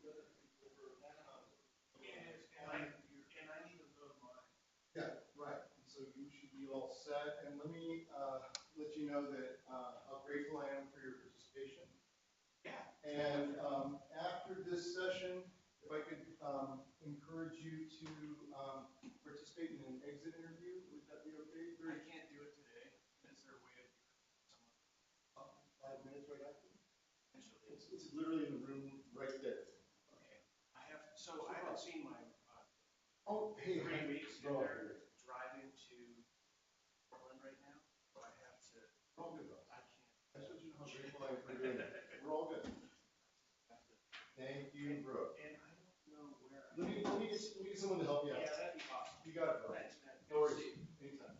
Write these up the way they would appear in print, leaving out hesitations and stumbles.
And I need to vote mine. Yeah, right. And so you should be all set. And let me let you know that how grateful I am for your participation. Yeah. And after this session, if I could encourage you to participate in an exit interview, would that be okay? I can't do it today. Is there a way of someone? 5 minutes right after? Potentially. It's literally in the room right there. Okay. I haven't seen my Oh, hey, 3 weeks, and bro. they're driving to Portland right now, so I have to, We're all good, bro. I can't. That's what you know how grateful I am for doing it. We're all good. have to- Thank you, bro. And I don't know where. Let me get someone to help you out. Yeah, that'd be awesome. You got it, bro. Thanks, man. No worries. See you. Anytime.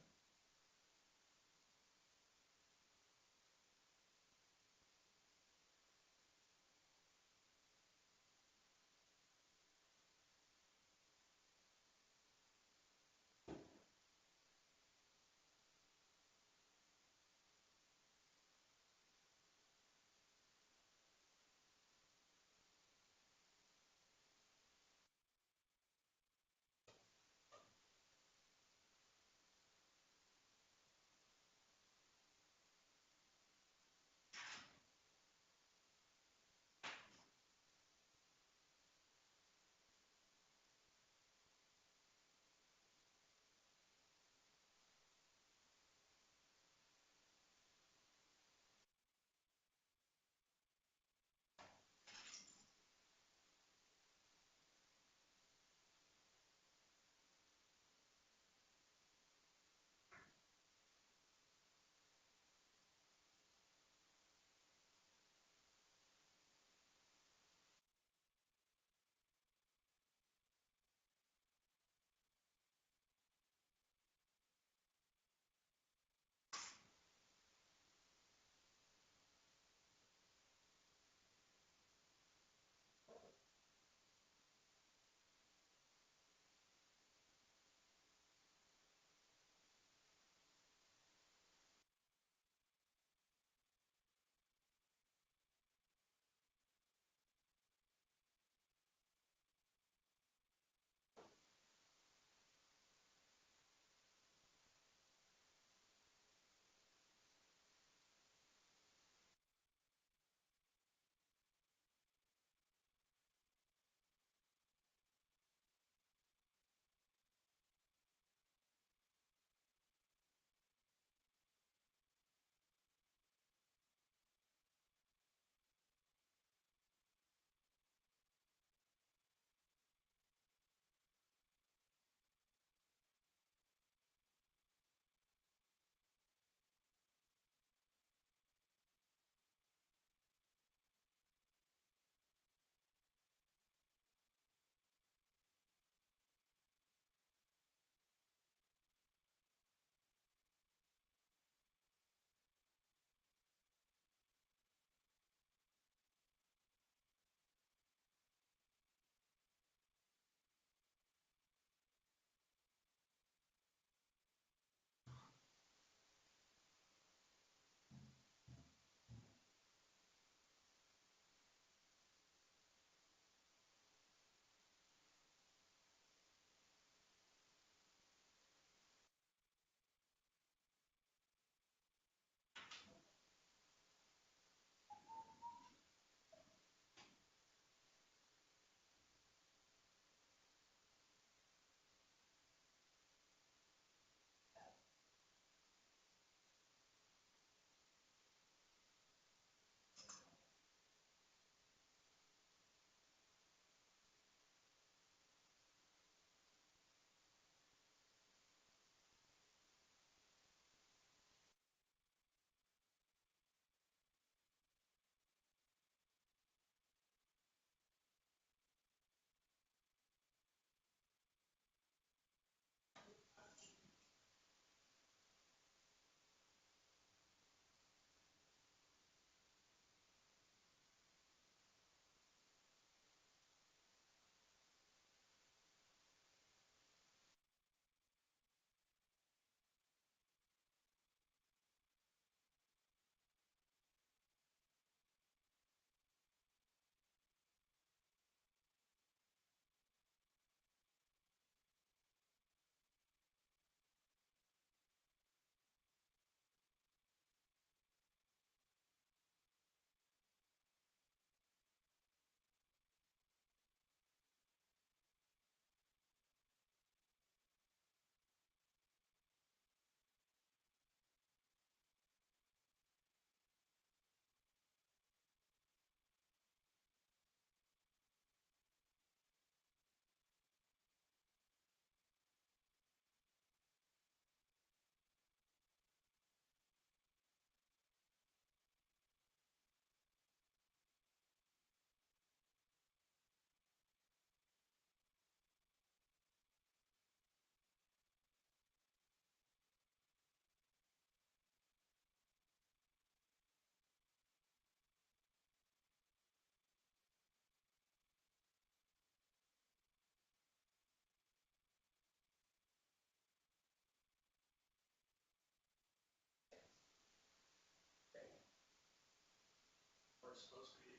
supposed to be.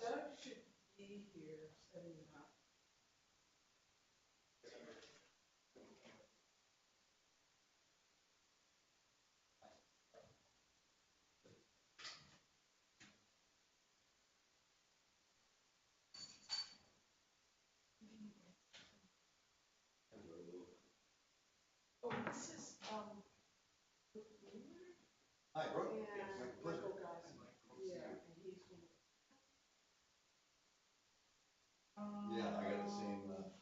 Doug should be here setting it up. Oh, this is, Brooke Wheeler Hi, Brooke. and Yes, my Michael pleasure. Gossett. Yeah, and he's from. Yeah, I got the same, Damned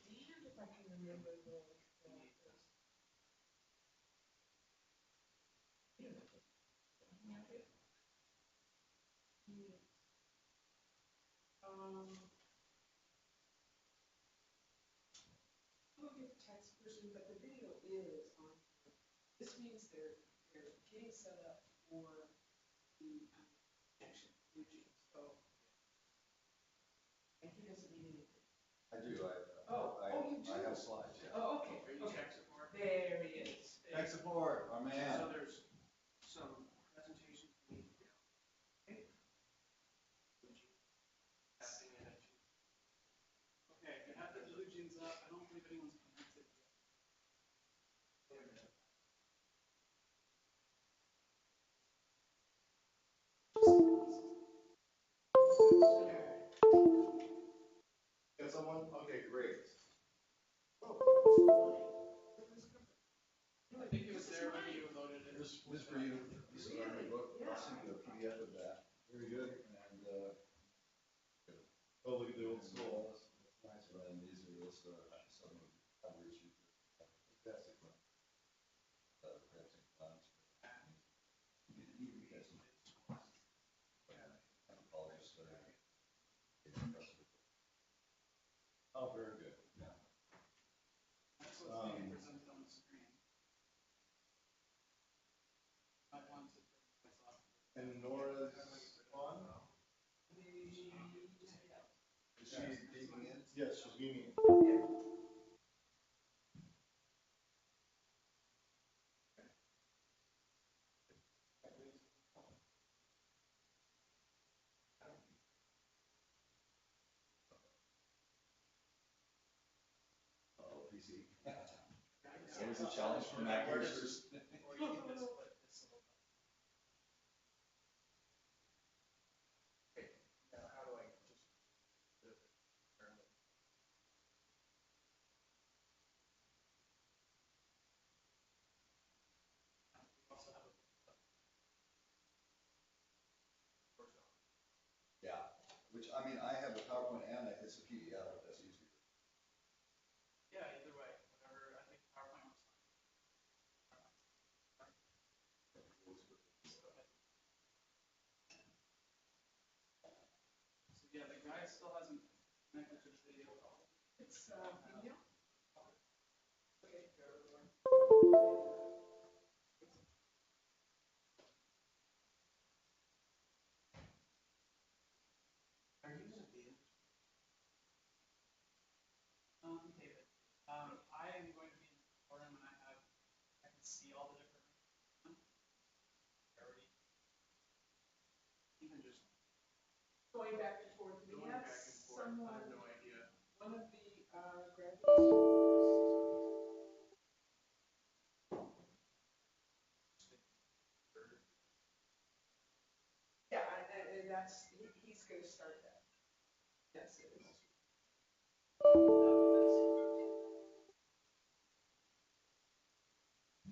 if I can remember the. We'll get the text person, but the video is on. This means they're getting set up for the connection, Eugene, so. And he doesn't need anything. I do, You do? I have slides, yeah. Oh, okay, Are you okay. tech support? There he is. Tech support, our man. So there's some presentations we need to do. Tapping in at 2. Okay, I have the blue jeans up. I don't believe anyone's connected yet. Wait a minute. Got someone? Okay, great. I think it was there when you loaded it. This for you, this is our new book, I'll send you a PDF of that. Very good. And, oh, look at the old school. That's nice, and these are just, some coverage you could, fantastic one. Pressing plans. You guys know. Anthropologist, oh, very good, yeah. That's what's being presented on the screen. I want to turn this off. And Nora's on? Is she beaming in? Yes, she's beaming in. Oh, PC. Always a challenge for Mac users. Or you can just put this little button. Okay, now how do I just do it? We also have a Yeah, which, I mean, I have a PowerPoint and it's a PDF, if that's easier. yeah, either way, whatever. I think PowerPoint was fine. So yeah, the guy still hasn't connected to the video at all. It's, email? Okay. Are you gonna be in? David, I am going to be in the forum and I can see all the different. Already. Even just Going back and forth, we going have back and forth, I someone, have no idea. one of the, graduate students. Yeah, and that's, he's gonna start that. Yes, it is.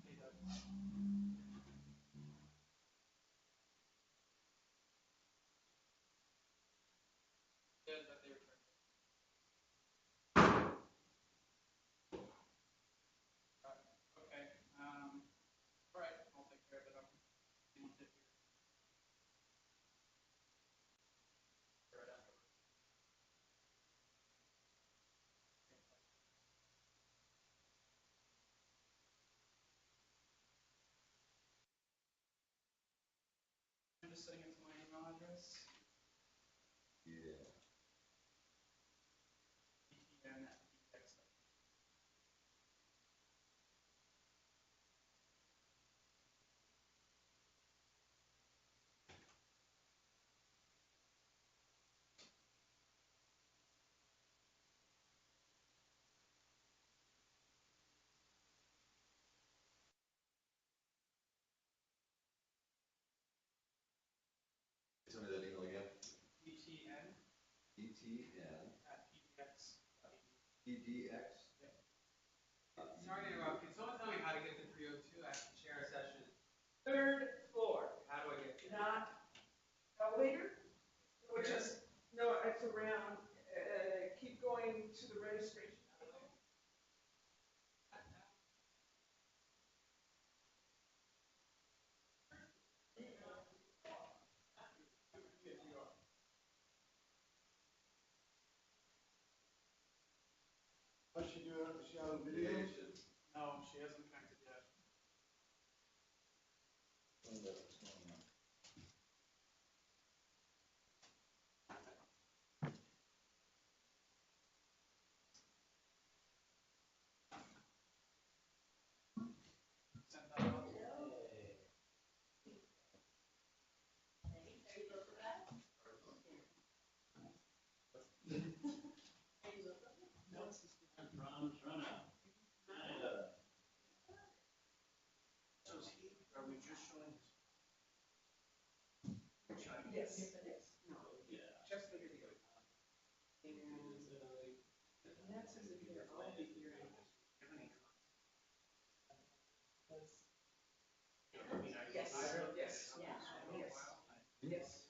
Hey, Doug. Good that they returned. Okay, all right, I'll take care of it. Anyone hit here? Right afterwards. I'm just setting it to my email address. Yeah. btn@btext. ETN, PDX. PDX. Sorry to interrupt. Can someone tell me how to get to 302? I have to chair a session. Third floor, How do I get there? not elevator, which is, no, it's around, keep going to the registration. How's she doing? Is she on video? No, she hasn't connected yet. Send that out. So is he, are we just showing his? Yes, no, just the video. And that's in here, I'll be here. Yes, yes, yes.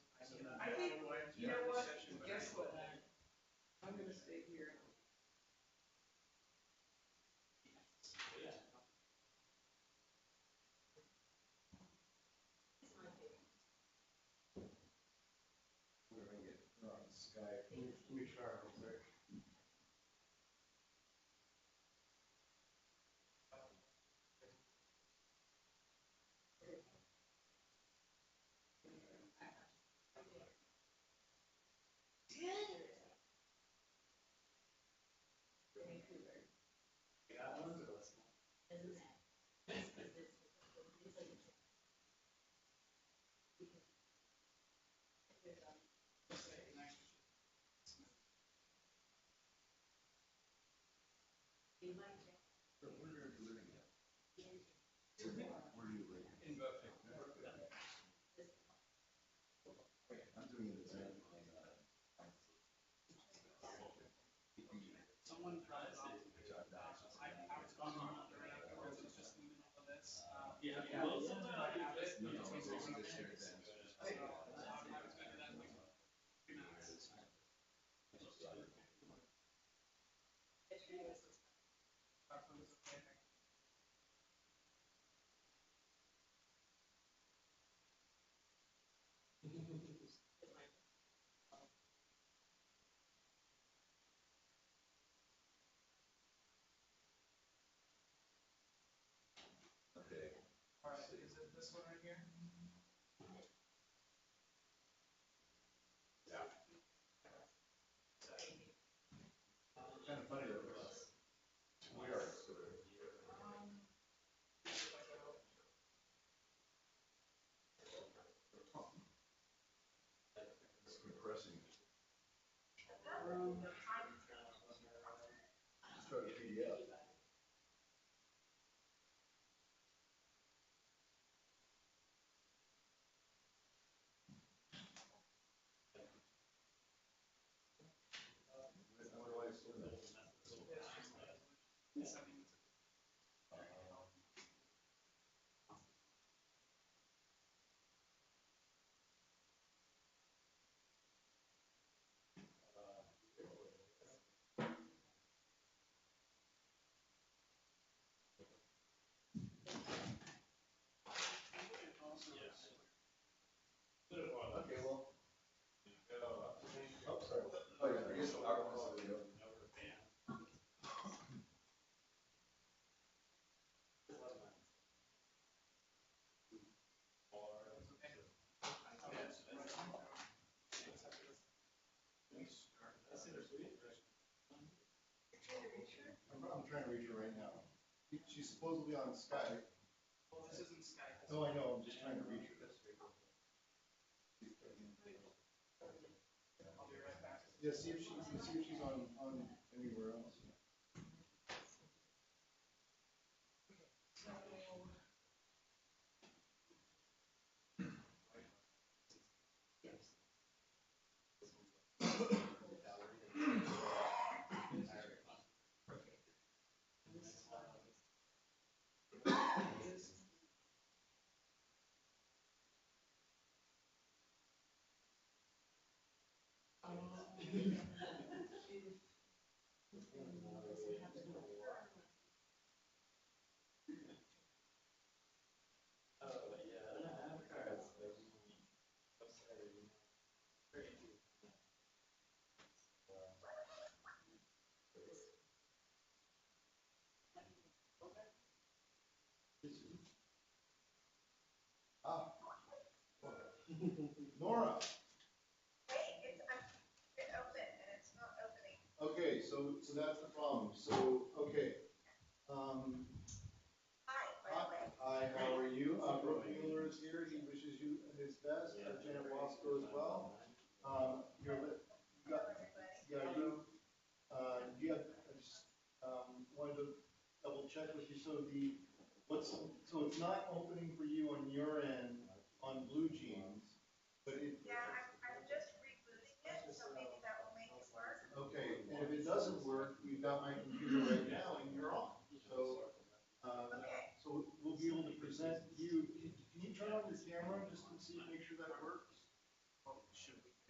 I think, you know what, guess what? I'm gonna stay here. We're gonna get on Skype. Let me try real quick. Where are you living at? Where do you live? In Berkeley. I'm doing an event on, Someone dropped off. I was gone right afterwards, it's just leaving all of this. Yeah. No, it's this year then. I was gonna do that in like 3 minutes. Okay. All right, is it this one right here? Kind of funny that we are sort of. It's compressing. Let's try the PDF. What do I assume? Okay, well. Oh, sorry. Oh, yeah, I guess our video. I'm trying to reach her right now. She's supposedly on Skype. Well, this isn't Skype. Oh, I know, I'm just trying to reach her. I'll be right back. Yeah, see if she's on anywhere else. Ah. Nora. Okay, so that's the problem. So, okay. Hi, how are you? Brooke Mueller is here. He wishes you his best. Janet Wasco as well. You're, you got, yeah, I just, wanted to double check with you. So so it's not opening for you on your end on Blue Jeans, but it. Yeah, I'm just rebooting it, so maybe that will make it work. Okay, and if it doesn't work, you've got my computer right now and you're on. So, Okay. so we'll be able to present you. Can you turn on your camera just to see, make sure that works?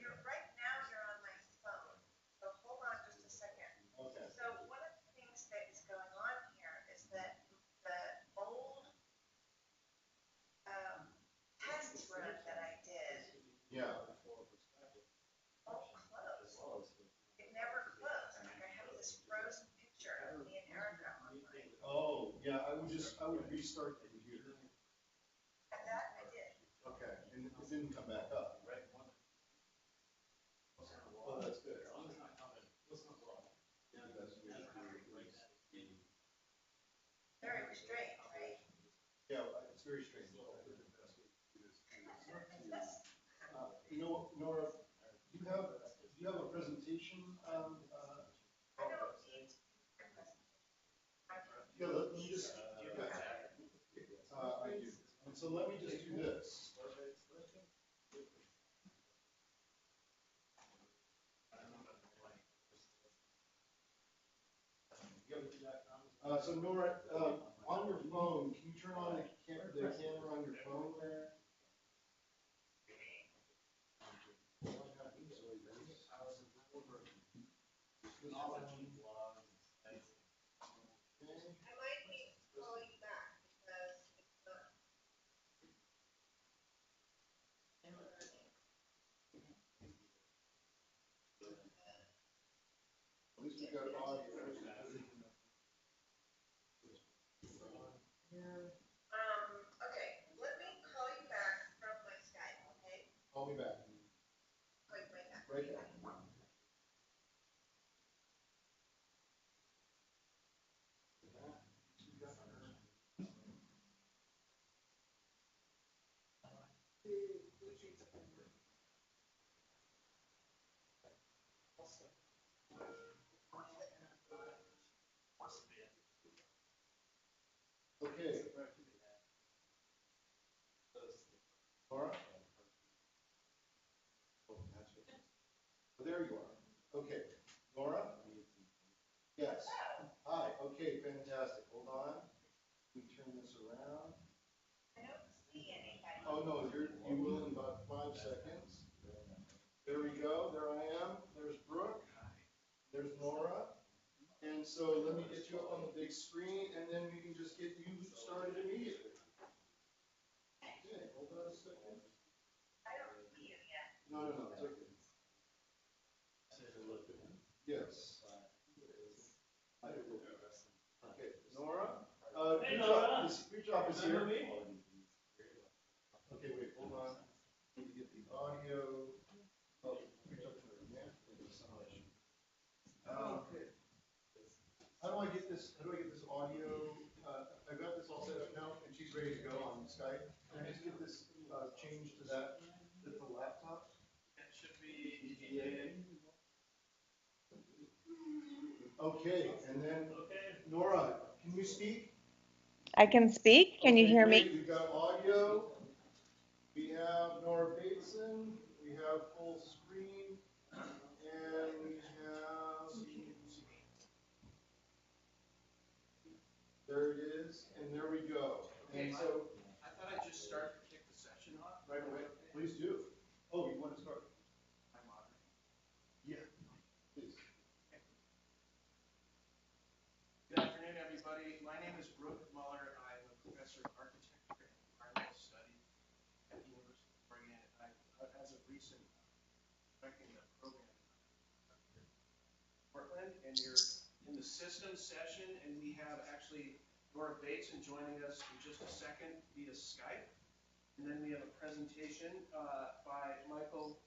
Right now, you're on my phone, so hold on just a second. Okay. So one of the things that is going on here is that the old test run that I did Yeah. won't close. It never closed. Like I have this frozen picture of me and Erica on mine. Oh, yeah, I would restart the computer. And that I did. Okay, and it didn't come back up. Oh, that's good. Very strange, right? Yeah, it's very strange. You know, Nora, do you have a presentation? I don't need my presentation. Yeah, let me just. I do. And so let me just do this. So Nora, on your phone, can you turn on the camera on your phone there? I might need to call you back because it's not. At least we got audio. Okay, let me call you back from my Skype, okay? I'll be back. Wait, wait, back. Right back. Okay. Laura? Oh, there you are. Okay. Laura? Yes. Hi. Okay, fantastic. Hold on. Let me turn this around. I don't see anybody. Oh, no, you will in about 5 seconds. There we go. There I am. There's Brooke. There's Nora. And so let me get you up on the big screen, and then we can just get you started immediately. Okay, hold on a second. I don't see you yet. No, it's okay. Yes. Okay, Nora? Hey, Nora. Your job is here. Okay, wait, hold on. Need to get the audio. Oh, reach up to her, yeah? How do I get this audio? I've got this all set up now, and she's ready to go on Skype. Can I just get this changed to the laptop? It should be EDA. Okay, and then Nora, can you speak? I can speak. Can you Okay, hear great. me? We've got audio. We have Nora Bateson. We have full screen. And we have. There it is. And there we go. And so. I thought I'd just start to kick the session off Right away. Please do. Oh, you want to start? by moderating. Yeah. directing the program Portland, and you're in the systems session, and we have actually Nora Bateson joining us in just a second via Skype. And then we have a presentation by Michael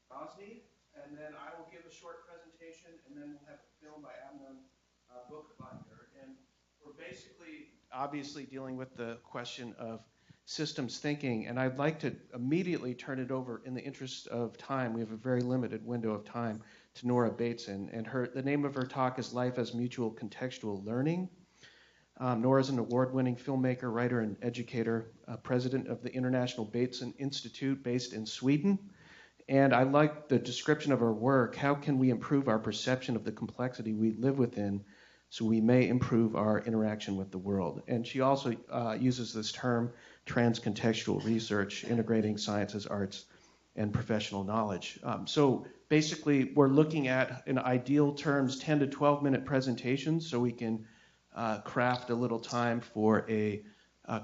Gosney, and then I will give a short presentation, and then we'll have a film by Adnan Bookbinder. And we're basically obviously dealing with the question of systems thinking, and I'd like to immediately turn it over in the interest of time. We have a very limited window of time to Nora Bateson, and the name of her talk is Life as Mutual Contextual Learning. Nora is an award-winning filmmaker, writer, and educator, president of the International Bateson Institute based in Sweden. And I like the description of her work. How can we improve our perception of the complexity we live within so we may improve our interaction with the world? And she also uses this term, transcontextual research, integrating sciences, arts, and professional knowledge. So basically, we're looking at, in ideal terms, 10 to 12-minute presentations so we can craft a little time for a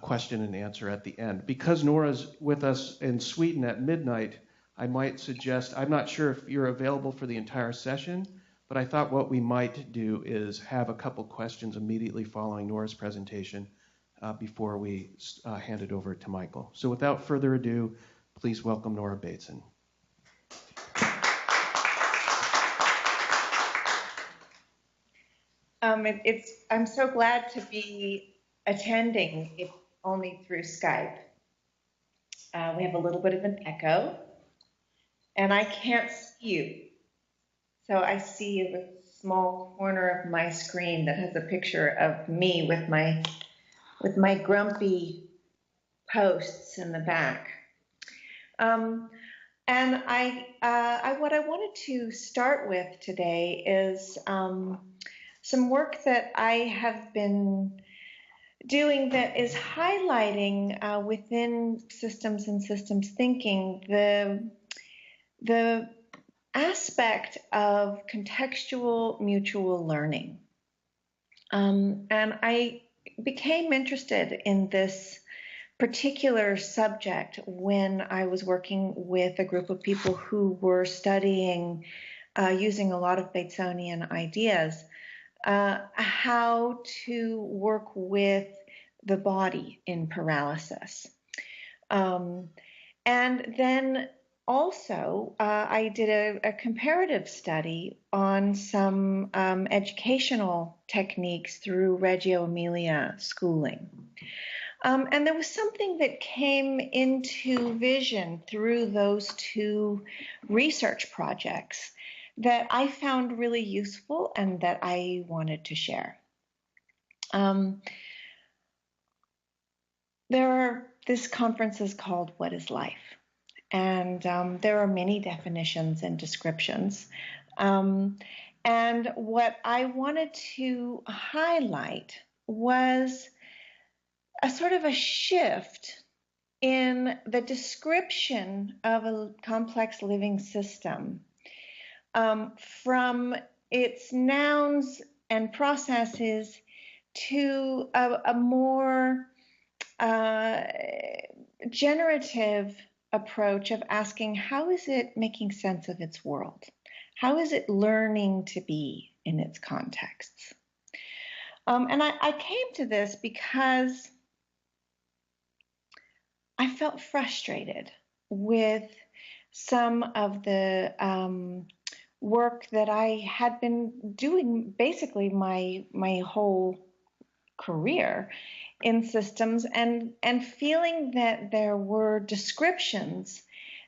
question and answer at the end. Because Nora's with us in Sweden at midnight, I might suggest, I'm not sure if you're available for the entire session, but I thought what we might do is have a couple questions immediately following Nora's presentation before we hand it over to Michael. So without further ado, please welcome Nora Bateson. I'm so glad to be attending, if only through Skype. We have a little bit of an echo, and I can't see you. So I see a small corner of my screen that has a picture of me with my grumpy posts in the back. And what I wanted to start with today is some work that I have been doing that is highlighting within systems and systems thinking the aspect of contextual mutual learning. And I became interested in this particular subject when I was working with a group of people who were studying using a lot of Batesonian ideas, how to work with the body in paralysis. And then also, I did a comparative study on some educational techniques through Reggio Emilia schooling. And there was something that came into vision through those two research projects that I found really useful and that I wanted to share. This conference is called What is Life? And there are many definitions and descriptions. And what I wanted to highlight was a sort of a shift in the description of a complex living system from its nouns and processes to a more generative approach of asking, how is it making sense of its world? How is it learning to be in its contexts? And I came to this because I felt frustrated with some of the work that I had been doing basically my whole career in systems, and feeling that there were descriptions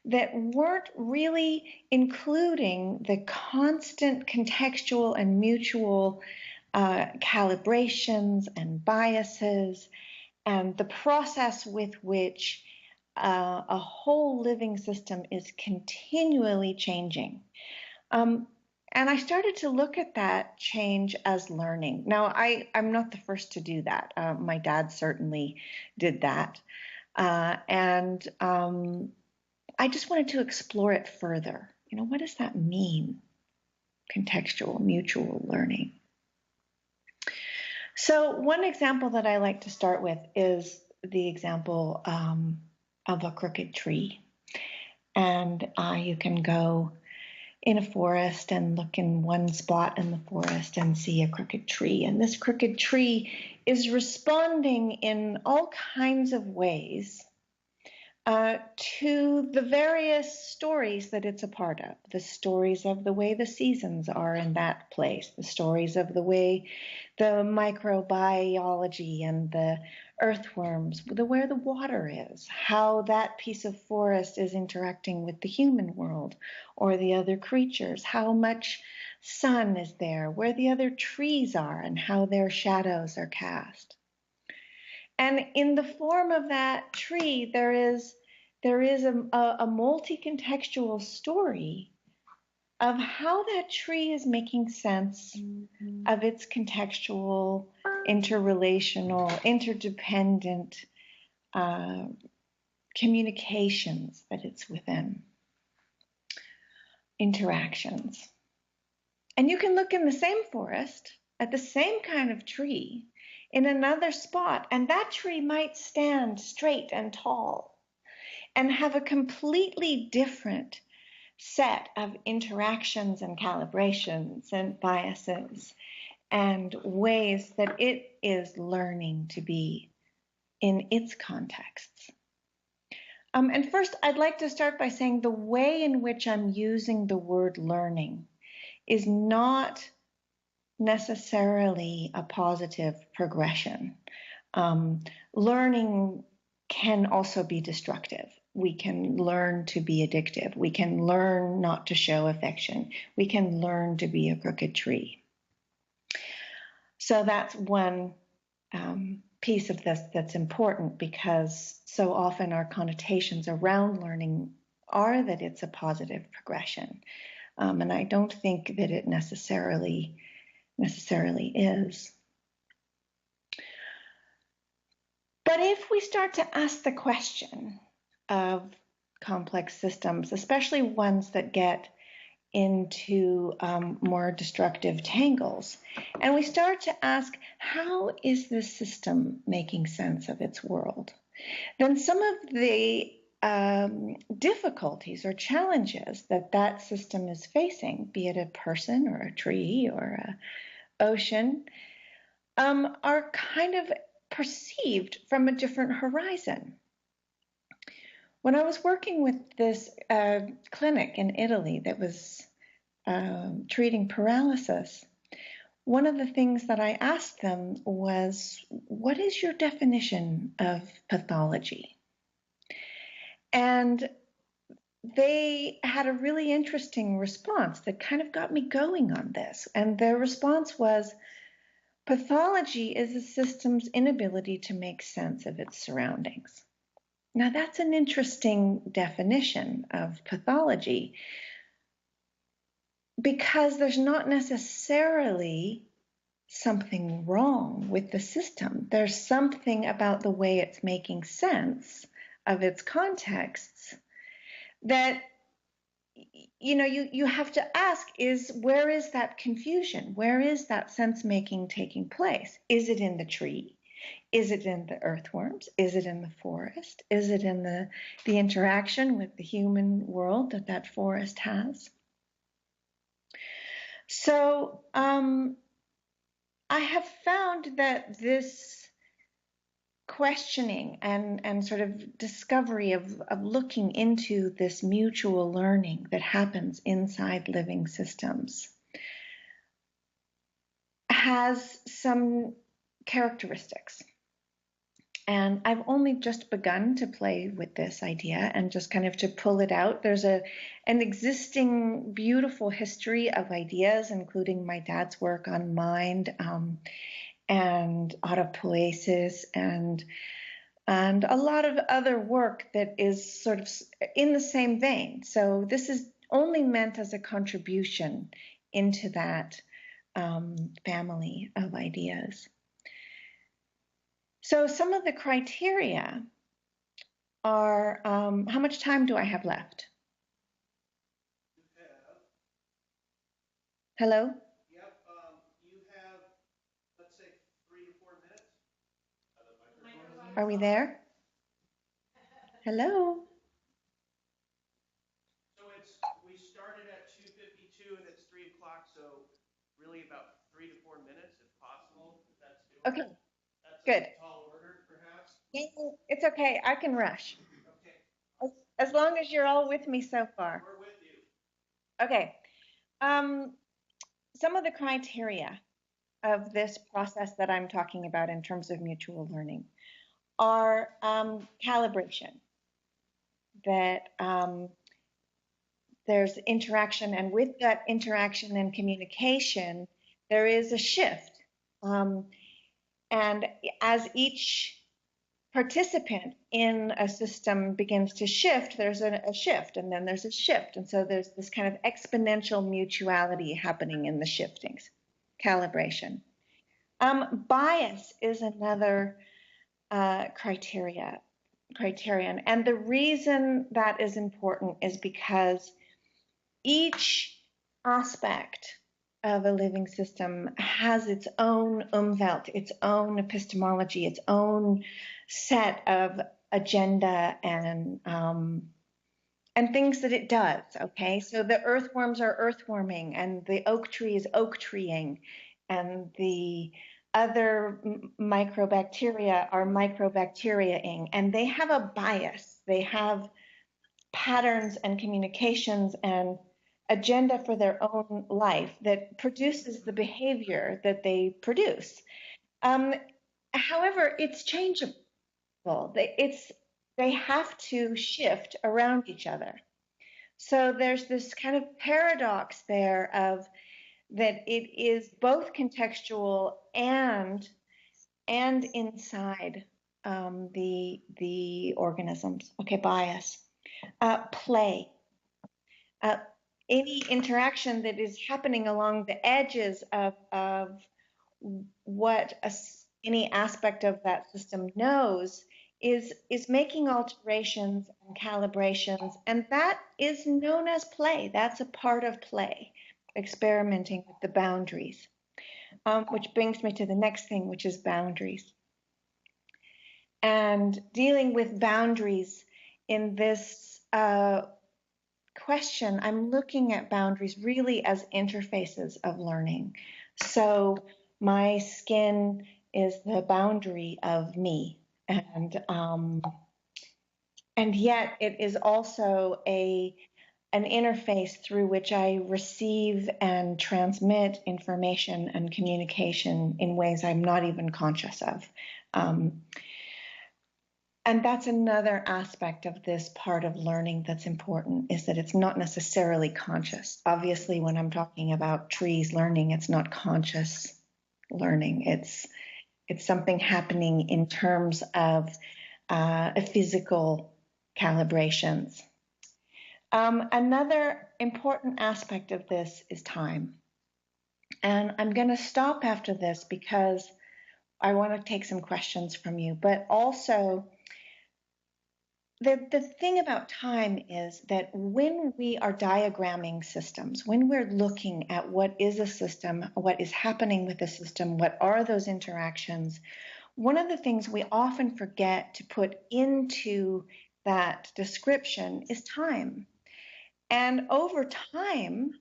that weren't really including the constant contextual and mutual calibrations and biases and the process with which a whole living system is continually changing. And I started to look at that change as learning. Now, I'm not the first to do that. My dad certainly did that. And I just wanted to explore it further. You know, what does that mean? Contextual, mutual learning. So one example that I like to start with is the example of a crooked tree. And you can go in a forest and look in one spot in the forest and see a crooked tree. And this crooked tree is responding in all kinds of ways to the various stories that it's a part of. The stories of the way the seasons are in that place, the stories of the way the microbiology and the earthworms, where the water is, how that piece of forest is interacting with the human world or the other creatures, how much sun is there, where the other trees are and how their shadows are cast. And in the form of that tree, there is a multi-contextual story of how that tree is making sense of its contextual, interrelational, interdependent communications that it's within, interactions. And you can look in the same forest at the same kind of tree in another spot, and that tree might stand straight and tall and have a completely different set of interactions and calibrations and biases and ways that it is learning to be in its contexts. And first, I'd like to start by saying the way in which I'm using the word learning is not necessarily a positive progression. Learning can also be destructive. We can learn to be addictive. We can learn not to show affection. We can learn to be a crooked tree. So that's one piece of this that's important, because so often our connotations around learning are that it's a positive progression. And I don't think that it necessarily is. But if we start to ask the question of complex systems, especially ones that get into more destructive tangles, and we start to ask, how is this system making sense of its world? Then some of the difficulties or challenges that system is facing, be it a person or a tree or an ocean, are kind of perceived from a different horizon. When I was working with this clinic in Italy that was treating paralysis, one of the things that I asked them was, what is your definition of pathology? And they had a really interesting response that kind of got me going on this. And their response was, pathology is a system's inability to make sense of its surroundings. Now, that's an interesting definition of pathology, because there's not necessarily something wrong with the system. There's something about the way it's making sense of its contexts that you have to ask, where is that confusion? Where is that sense making taking place? Is it in the tree? Is it in the earthworms? Is it in the forest? Is it in the interaction with the human world that forest has? So I have found that this questioning and sort of discovery of looking into this mutual learning that happens inside living systems has some characteristics. And I've only just begun to play with this idea and just kind of to pull it out. There's an existing beautiful history of ideas, including my dad's work on mind and autopoiesis and a lot of other work that is sort of in the same vein. So this is only meant as a contribution into that family of ideas. So some of the criteria are, how much time do I have left? Hello? Yep, you have, let's say, 3 to 4 minutes. Are we there? Hello? So we started at 2:55. 2 and it's 3 o'clock, so really about 3 to 4 minutes if possible. If that's doable. Okay, That's good. a tall order, perhaps. It's okay. I can rush. Okay, As long as you're all with me so far. we're with you. Okay. Some of the criteria of this process that I'm talking about in terms of mutual learning are calibration, that there's interaction, and with that interaction and communication, there is a shift. And as each participant in a system begins to shift, there's a shift, and then there's a shift. And so there's this kind of exponential mutuality happening in the shiftings. Calibration. Bias is another criterion. And the reason that is important is because each aspect of a living system has its own Umwelt, its own epistemology, its own set of agenda and things that it does. Okay, so the earthworms are earthworming, and the oak tree is oak treeing, and the other microbacteria are microbacteriaing, and they have a bias. They have patterns and communications and agenda for their own life that produces the behavior that they produce. However, it's changeable. They have to shift around each other. So there's this kind of paradox there of that it is both contextual and inside the organisms. Okay, bias. Play. Any interaction that is happening along the edges of what any aspect of that system knows is making alterations and calibrations, and that is known as play. That's a part of play, experimenting with the boundaries, which brings me to the next thing, which is boundaries. And dealing with boundaries in this question, I'm looking at boundaries really as interfaces of learning. So my skin is the boundary of me, and yet it is also an interface through which I receive and transmit information and communication in ways I'm not even conscious of. And that's another aspect of this part of learning that's important, is that it's not necessarily conscious. Obviously, when I'm talking about trees learning, it's not conscious learning. It's something happening in terms of physical calibrations. Another important aspect of this is time. And I'm going to stop after this because I want to take some questions from you, but also the thing about time is that when we are diagramming systems, when we're looking at what is a system, what is happening with the system, what are those interactions, one of the things we often forget to put into that description is time. And over time,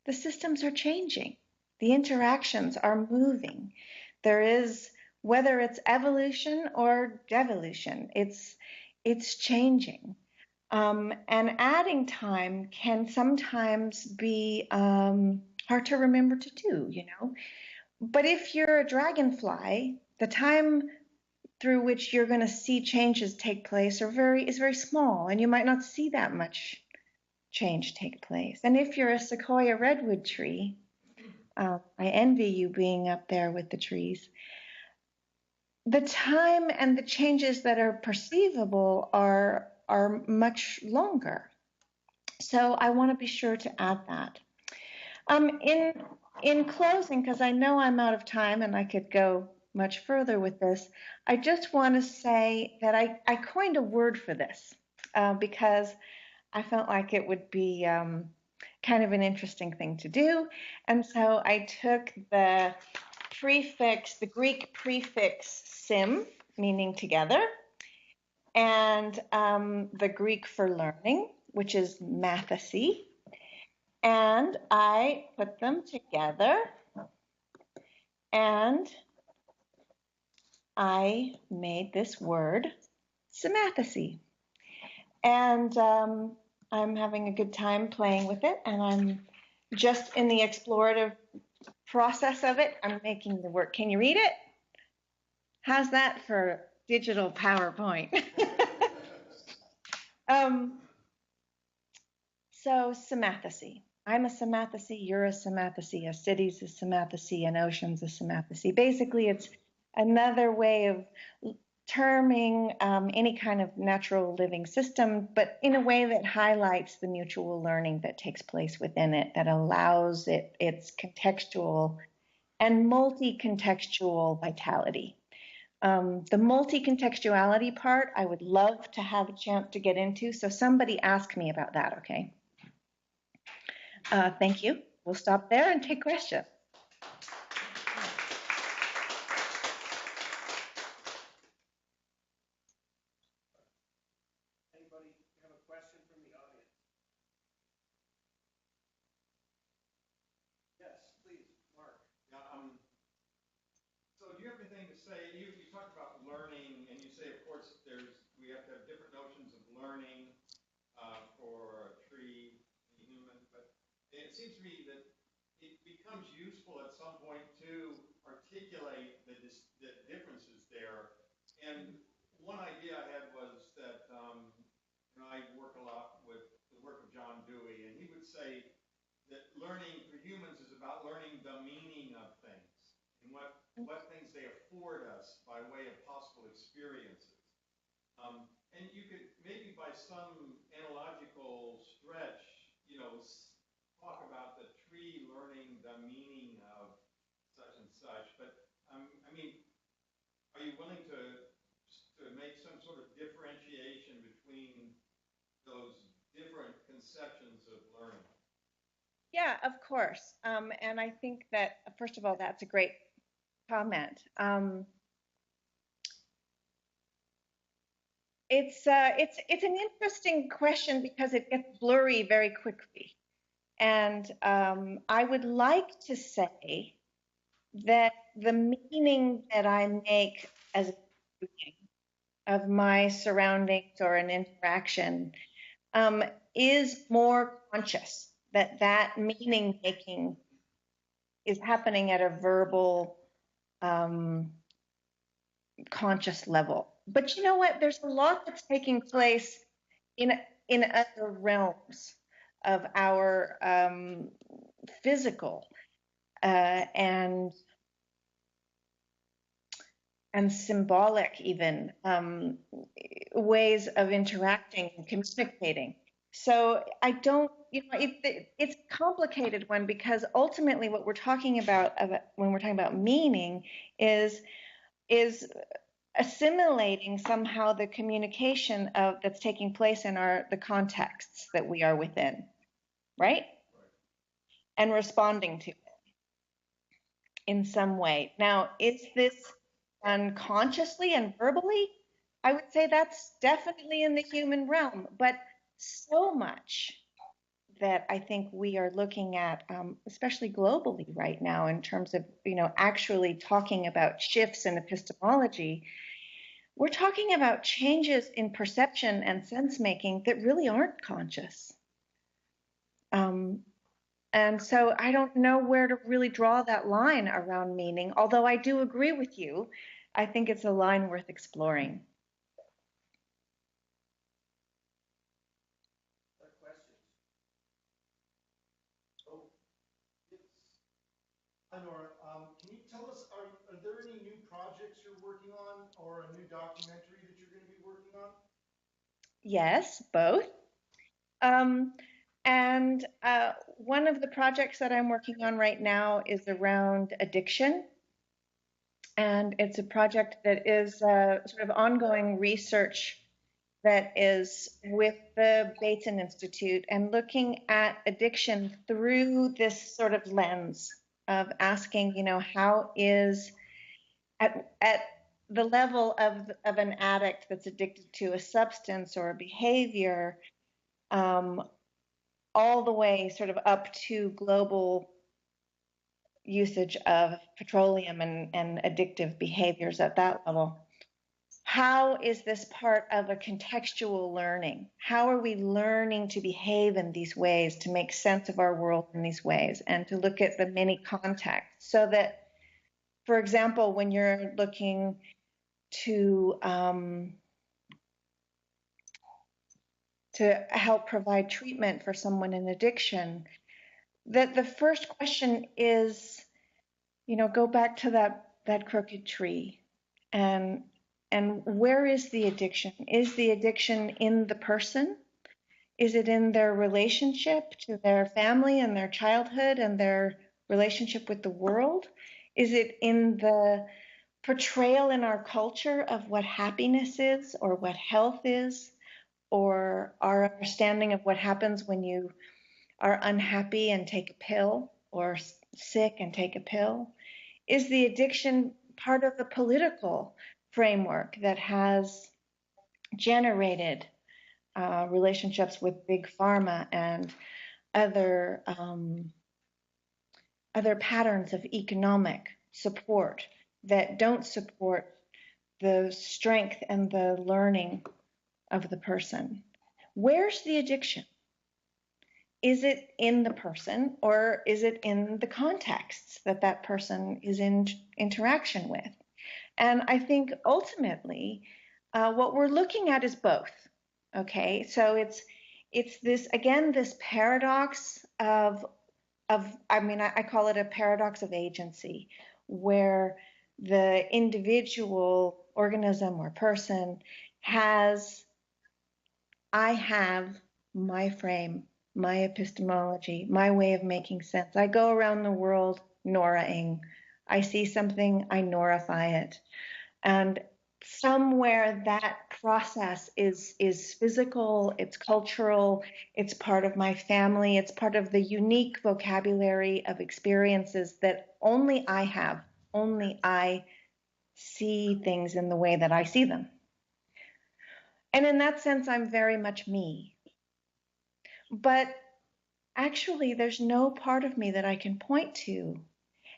the systems are changing. The interactions are moving. There is, whether it's evolution or devolution, it's changing. And adding time can sometimes be hard to remember to do, you know. But if you're a dragonfly, the time through which you're going to see changes take place is very small, and you might not see that much change take place. And if you're a sequoia redwood tree, I envy you being up there with the trees. The time and the changes that are perceivable are much longer. So I want to be sure to add that. In closing, because I know I'm out of time and I could go much further with this, I just want to say that I coined a word for this because I felt like it would be kind of an interesting thing to do. And so I took the Greek prefix sim, meaning together, and the Greek for learning, which is mathesy, And I put them together and I made this word, semathecy. And I'm having a good time playing with it, and I'm just in the explorative process of it. I'm making the word. Can you read it? How's that for digital PowerPoint? So semathecy. I'm a semathecy, you're a semathecy, a city's a semathecy, an ocean's a semathecy. Basically, it's another way of terming any kind of natural living system, but in a way that highlights the mutual learning that takes place within it, that allows it its contextual and multi-contextual vitality. The multi-contextuality part, I would love to have a chance to get into, so somebody ask me about that, okay? Thank you. We'll stop there and take questions. Anybody have a question from the audience? Yes, please, Mark. Yeah, so do you have anything to say? You talked about learning, and you say, of course, we have to have different notions of learning for a tree and a human, but it seems to me that it becomes useful at some point to articulate the differences there. And one idea I had was that I work a lot with the work of John Dewey, and he would say that learning for humans is about learning the meaning of things and what things they afford us by way of possible experiences. And you could maybe by some analogical stretch, talk about the tree learning the meaning of such and such. But I mean, are you willing to make some sort of differentiation between those different conceptions of learning? Yeah, of course. And I think that, first of all, that's a great comment. It's an interesting question because it gets blurry very quickly. And I would like to say that the meaning that I make as a being of my surroundings or an interaction is more conscious, that meaning making is happening at a verbal, conscious level. But you know what? There's a lot that's taking place in other realms of our physical and symbolic even ways of interacting and communicating. So I don't, it's a complicated one because ultimately what we're talking about when we're talking about meaning is assimilating somehow the communication that's taking place in the contexts that we are within, right? And responding to it in some way. Now, is this done consciously and verbally? I would say that's definitely in the human realm, but so much that I think we are looking at, especially globally right now, in terms of actually talking about shifts in epistemology. We're talking about changes in perception and sense making that really aren't conscious. And so I don't know where to really draw that line around meaning, although I do agree with you. I think it's a line worth exploring. Other questions? Oh, yes. Hi, Nora. Can you tell us, are there any new projects you're working on or a new documentary that you're going to be working on? Yes, both. And one of the projects that I'm working on right now is around addiction. And it's a project that is sort of ongoing research that is with the Bateson Institute and looking at addiction through this sort of lens of asking, how is at the level of an addict that's addicted to a substance or a behavior, all the way sort of up to global usage of petroleum and addictive behaviors at that level. How is this part of a contextual learning? How are we learning to behave in these ways, to make sense of our world in these ways, and to look at the many contexts? So that, for example, when you're looking to help provide treatment for someone in addiction, that the first question is, go back to that crooked tree, and where is the addiction? Is the addiction in the person? Is it in their relationship to their family and their childhood and their relationship with the world? Is it in the portrayal in our culture of what happiness is or what health is, or our understanding of what happens when you are unhappy and take a pill, or sick and take a pill? Is the addiction part of the political framework that has generated relationships with big pharma and other patterns of economic support that don't support the strength and the learning of the person? Where's the addiction? Is it in the person, or is it in the contexts that person is in interaction with? And I think ultimately what we're looking at is both. Okay, so it's this, again, this paradox of I call it a paradox of agency, where the individual organism or person I have my frame, my epistemology, my way of making sense. I go around the world Nora-ing. I see something, I Norify it. And somewhere that process is physical, it's cultural, it's part of my family, it's part of the unique vocabulary of experiences that only I have. Only I see things in the way that I see them. And in that sense, I'm very much me. But actually, there's no part of me that I can point to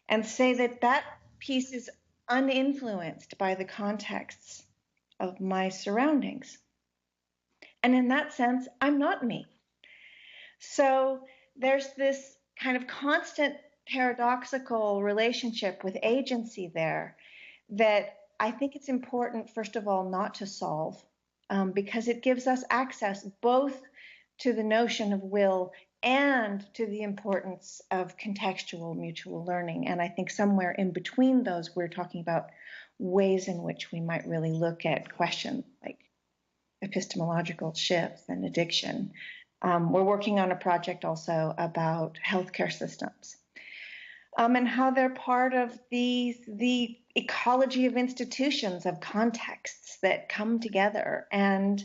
and say that piece is uninfluenced by the contexts of my surroundings. And in that sense, I'm not me. So there's this kind of constant paradoxical relationship with agency there that I think it's important, first of all, not to solve, because it gives us access both to the notion of will and to the importance of contextual mutual learning. And I think somewhere in between those, we're talking about ways in which we might really look at questions like epistemological shifts and addiction. We're working on a project also about healthcare systems and how they're part of the ecology of institutions, of contexts that come together and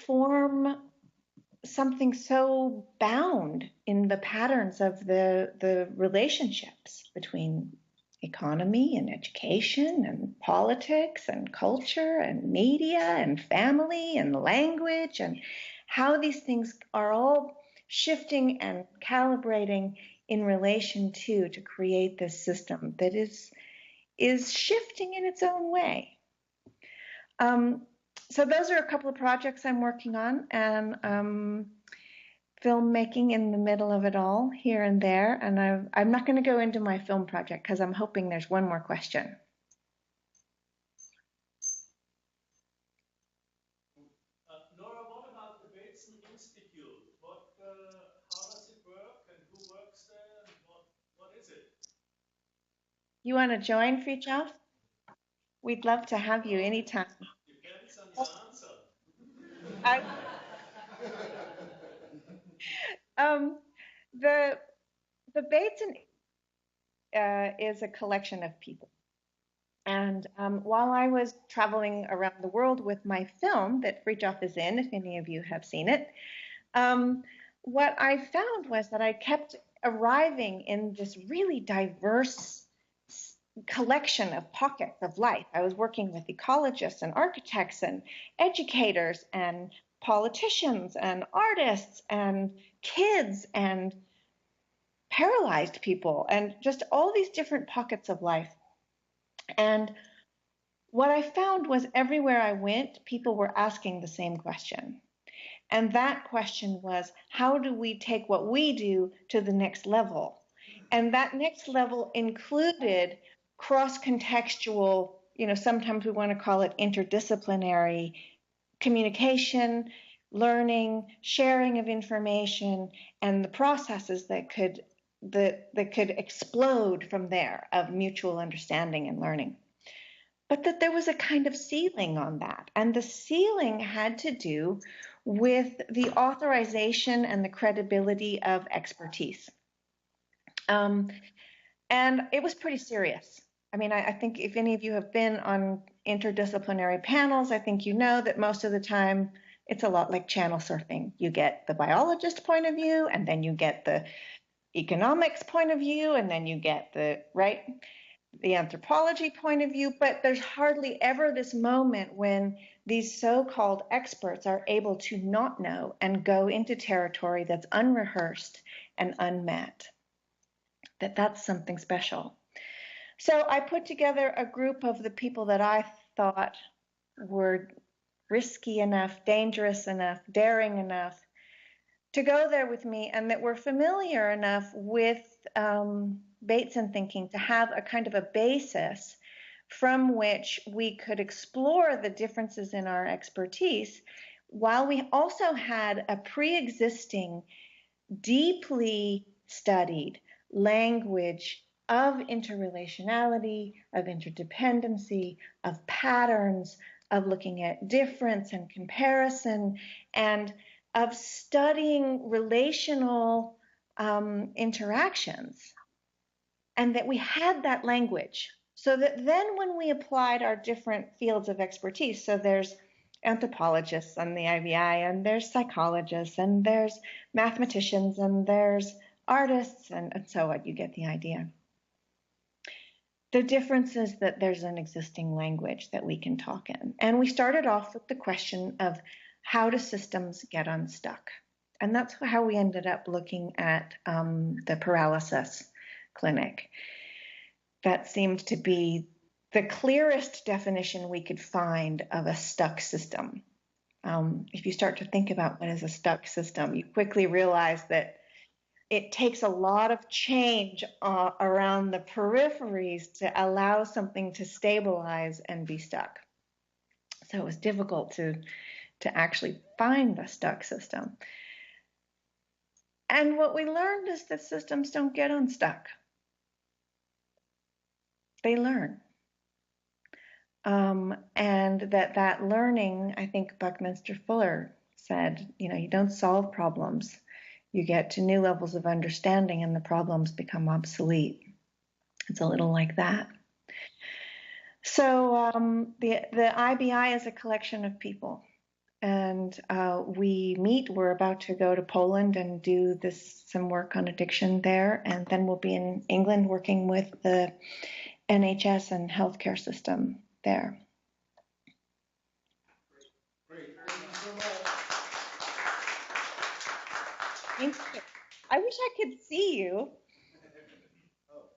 form something so bound in the patterns of the relationships between economy and education and politics and culture and media and family and language, and how these things are all shifting and calibrating in relation to create this system that is shifting in its own way. So those are a couple of projects I'm working on, and filmmaking in the middle of it all, here and there. And I'm not going to go into my film project because I'm hoping there's one more question. Nora, what about the Bateson Institute? How does it work, and who works there, and what is it? You want to join, Fritjof? We'd love to have you anytime. Depends on the answer. The Bateson is a collection of people. And while I was traveling around the world with my film that Fritjof is in, if any of you have seen it, what I found was that I kept arriving in this really diverse collection of pockets of life. I was working with ecologists and architects and educators and politicians and artists and kids and paralyzed people and just all these different pockets of life. And what I found was everywhere I went, people were asking the same question. And that question was, how do we take what we do to the next level? And that next level included cross-contextual, sometimes we want to call it interdisciplinary communication, learning, sharing of information, and the processes that could explode from there of mutual understanding and learning. But that there was a kind of ceiling on that. And the ceiling had to do with the authorization and the credibility of expertise. And it was pretty serious. I mean, I think if any of you have been on interdisciplinary panels, I think you know that most of the time it's a lot like channel surfing. You get the biologist point of view, and then you get the economics point of view, and then you get the anthropology point of view, but there's hardly ever this moment when these so-called experts are able to not know and go into territory that's unrehearsed and unmet. That's something special. So I put together a group of the people that I thought were risky enough, dangerous enough, daring enough to go there with me, and that were familiar enough with Bateson thinking to have a kind of a basis from which we could explore the differences in our expertise, while we also had a pre-existing, deeply studied language of interrelationality, of interdependency, of patterns, of looking at difference and comparison, and of studying relational interactions, and that we had that language, so that then when we applied our different fields of expertise, so there's anthropologists on the IBI, and there's psychologists, and there's mathematicians, and there's artists, and so on, you get the idea. The difference is that there's an existing language that we can talk in. And we started off with the question of, how do systems get unstuck? And that's how we ended up looking at the paralysis clinic. That seemed to be the clearest definition we could find of a stuck system. If you start to think about what is a stuck system, you quickly realize that it takes a lot of change around the peripheries to allow something to stabilize and be stuck. So it was difficult to actually find the stuck system. And what we learned is that systems don't get unstuck. They learn. And that learning, I think Buckminster Fuller said, you don't solve problems. You get to new levels of understanding and the problems become obsolete. It's a little like that. So the IBI is a collection of people. And we're about to go to Poland and do some work on addiction there. And then we'll be in England working with the NHS and healthcare system there. Great. Thank you so much. Thank you. I wish I could see you. Oh.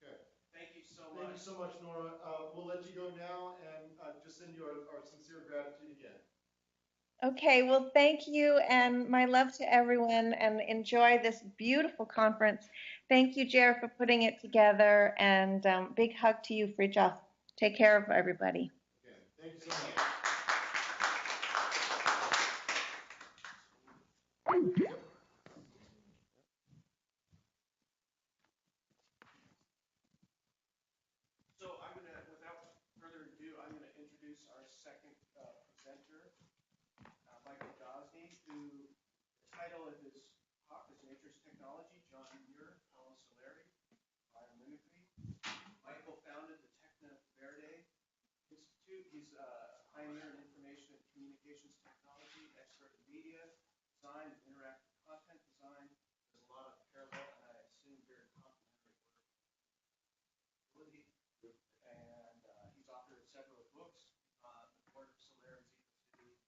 Okay. Thank you so Thank you much. so much, Nora. We'll let you go now and just send you our sincere gratitude again. Okay, well, thank you, and my love to everyone, and enjoy this beautiful conference. Thank you, Jer, for putting it together, and big hug to you, Fridtjof. Take care of everybody. Okay. Thank you so much. So I'm going to, without further ado, I'm going to introduce our second presenter, Michael Gosney, who the title of his talk is Nature's Technology, John Muir, Paolo Soleri, Biomimicry. Michael founded the Tecna Verde Institute. He's a pioneer in information and communications technology, expert in media, design, and interactive content design. There's a lot of parallel, and I assume very complementary work. And he's authored several books. The board of Solari's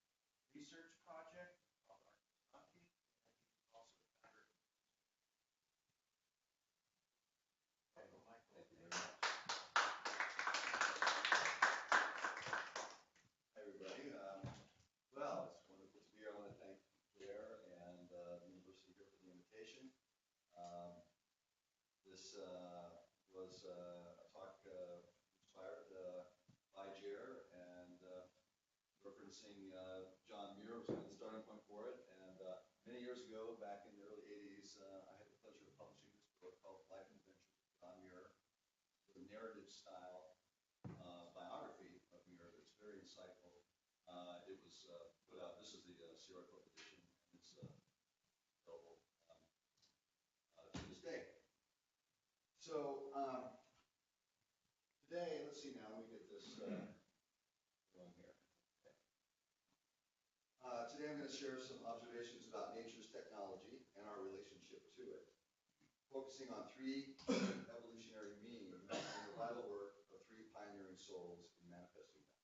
This was a talk inspired by Jer, and referencing John Muir was kind of the starting point for it. And many years ago, back in the early 80s, I had the pleasure of publishing this book called Life and Adventures of John Muir. It's a narrative style biography of Muir that's very insightful. It was put out, this is the Sierra Club edition, and it's available to this day. So today, let's see now, let me get this going here. Okay. Today I'm going to share some observations about nature's technology and our relationship to it, focusing on three evolutionary memes and the vital work of three pioneering souls in manifesting them: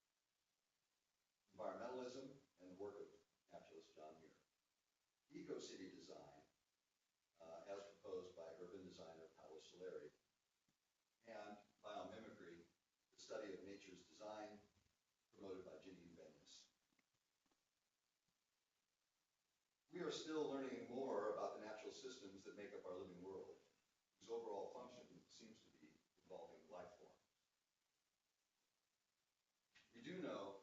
environmentalism and the work of naturalist John Muir; eco-city design, as proposed by urban designer Paolo Soleri; and biomimicry, the study of nature's design, promoted by Janine Benyus. We are still learning more about the natural systems that make up our living world, whose overall function seems to be involving life forms. We do know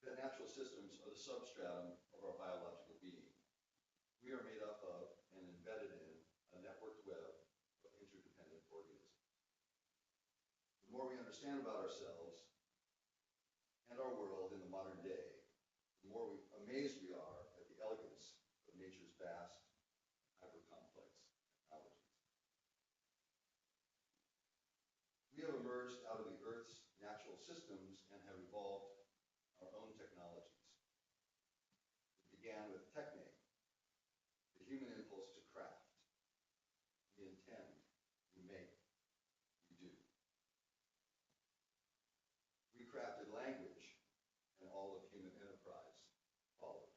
that natural systems are the substratum of our biological being. We are made up of and embedded in a networked web of interdependent organisms. The more we understand about ourselves and our world in the modern day, the more amazed we are at the elegance of nature's vast, hyper-complex technologies. We have emerged out of the Earth's natural systems and have evolved our own technologies. It began with techne, the human impulse to craft. We intend, we make, we do. We crafted language, and all of human enterprise followed.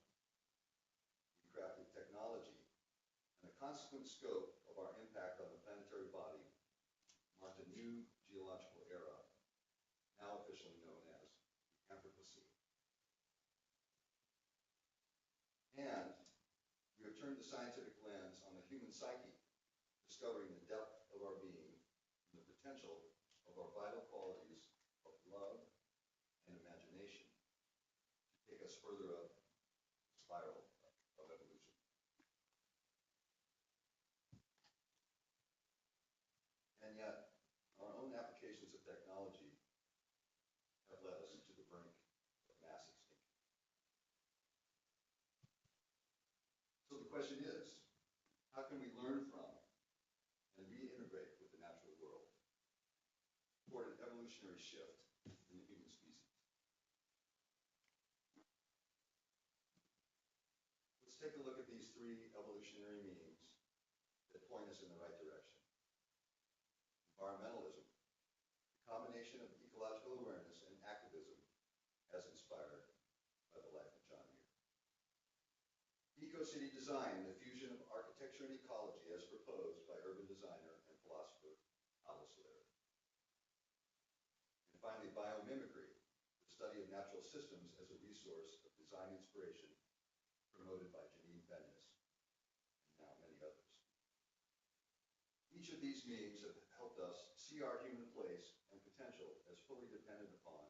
We crafted technology, and the consequent scope of our impact on the planetary body marked a new geological era, now officially known as the Anthropocene. And we have turned the scientific lens on the human psyche, discovering the depth of our being and the potential of our vital qualities of love and imagination to take us further up the spiral of evolution. And yet, our own applications of technology have led us to the brink of mass extinction. So the question is, how can we learn from and reintegrate with the natural world toward an evolutionary shift in the human species? Let's take a look at these three evolutionary memes that point us in the right direction. Environmentalism, the combination of ecological awareness and activism as inspired by the life of John Muir. Eco-city design, the fusion of architecture and ecology as proposed by urban designer and philosopher Paolo Soleri. And finally, biomimicry, the study of natural systems as a resource of design inspiration, promoted by Janine Benyus, and now many others. Each of these memes have helped us see our human place and potential as fully dependent upon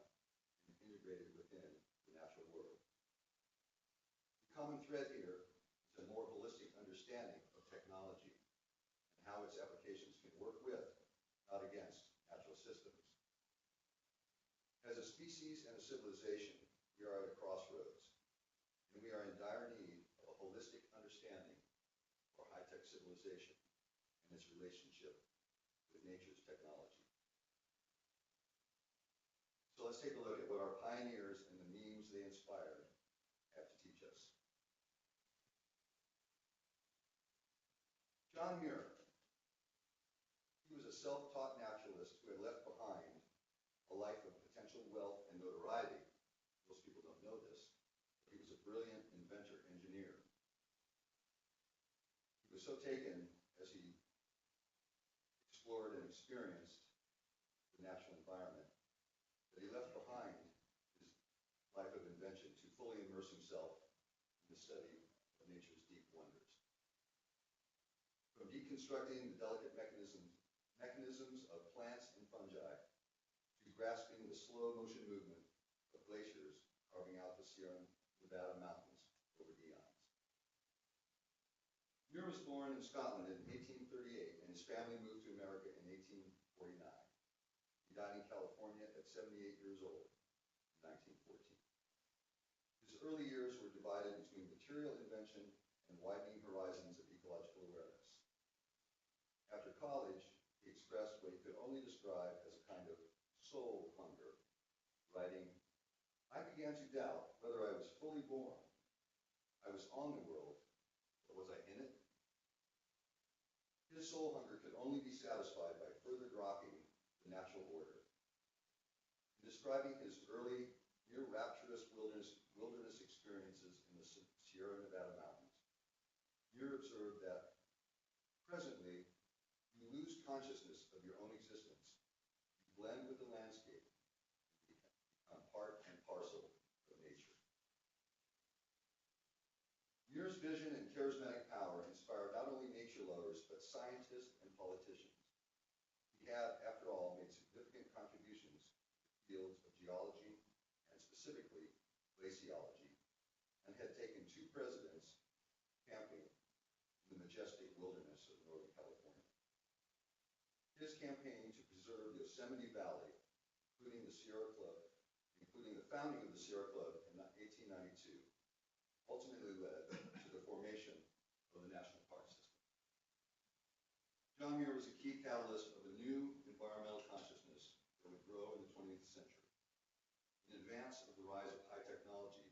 and integrated within the natural world. The common thread here is a more holistic understanding of technology and how its applications can work with, not against, natural systems. As a species and a civilization, we are at a crossroads, and we are in dire need of a holistic understanding for high-tech civilization and its relationship with nature's technology. So let's take a look at what our pioneers and the memes they inspired have to teach us. John Muir. He was a self-taught naturalist who had left behind a life of potential wealth and notoriety. Most people don't know this, but he was a brilliant inventor, engineer. He was so taken as he explored and experienced the natural environment that he left behind his life of invention to fully immerse himself in the study of nature's deep wonders. From reconstructing the delicate mechanisms of plants and fungi, to grasping the slow motion movement of glaciers carving out the Sierra Nevada mountains over eons. Muir was born in Scotland in 1838, and his family moved to America in 1849. He died in California at 78 years old in 1914. His early years were divided between material invention and widening horizons of ecological awareness. After college, he expressed what he could only describe as a kind of soul hunger, writing, "I began to doubt whether I was fully born. I was on the world, but was I in it?" His soul hunger could only be satisfied by further rocking the natural order. In describing his early, near rapturous wilderness experiences in the Sierra Nevada mountains, Muir observed that presently you lose consciousness of your own existence. You blend with the landscape, you become part and parcel of nature. Muir's vision and charismatic power inspired not only nature lovers, but scientists and politicians. He had, after all, made significant contributions to fields of geology and specifically glaciology, and had taken 2 presidents camping in the majestic wilderness of Northern California. His campaign to preserve Yosemite Valley, including the founding of the Sierra Club in 1892, ultimately led to the formation of the National Park System. John Muir was a key catalyst of a new environmental consciousness that would grow in the 20th century. In advance of the rise of high technology,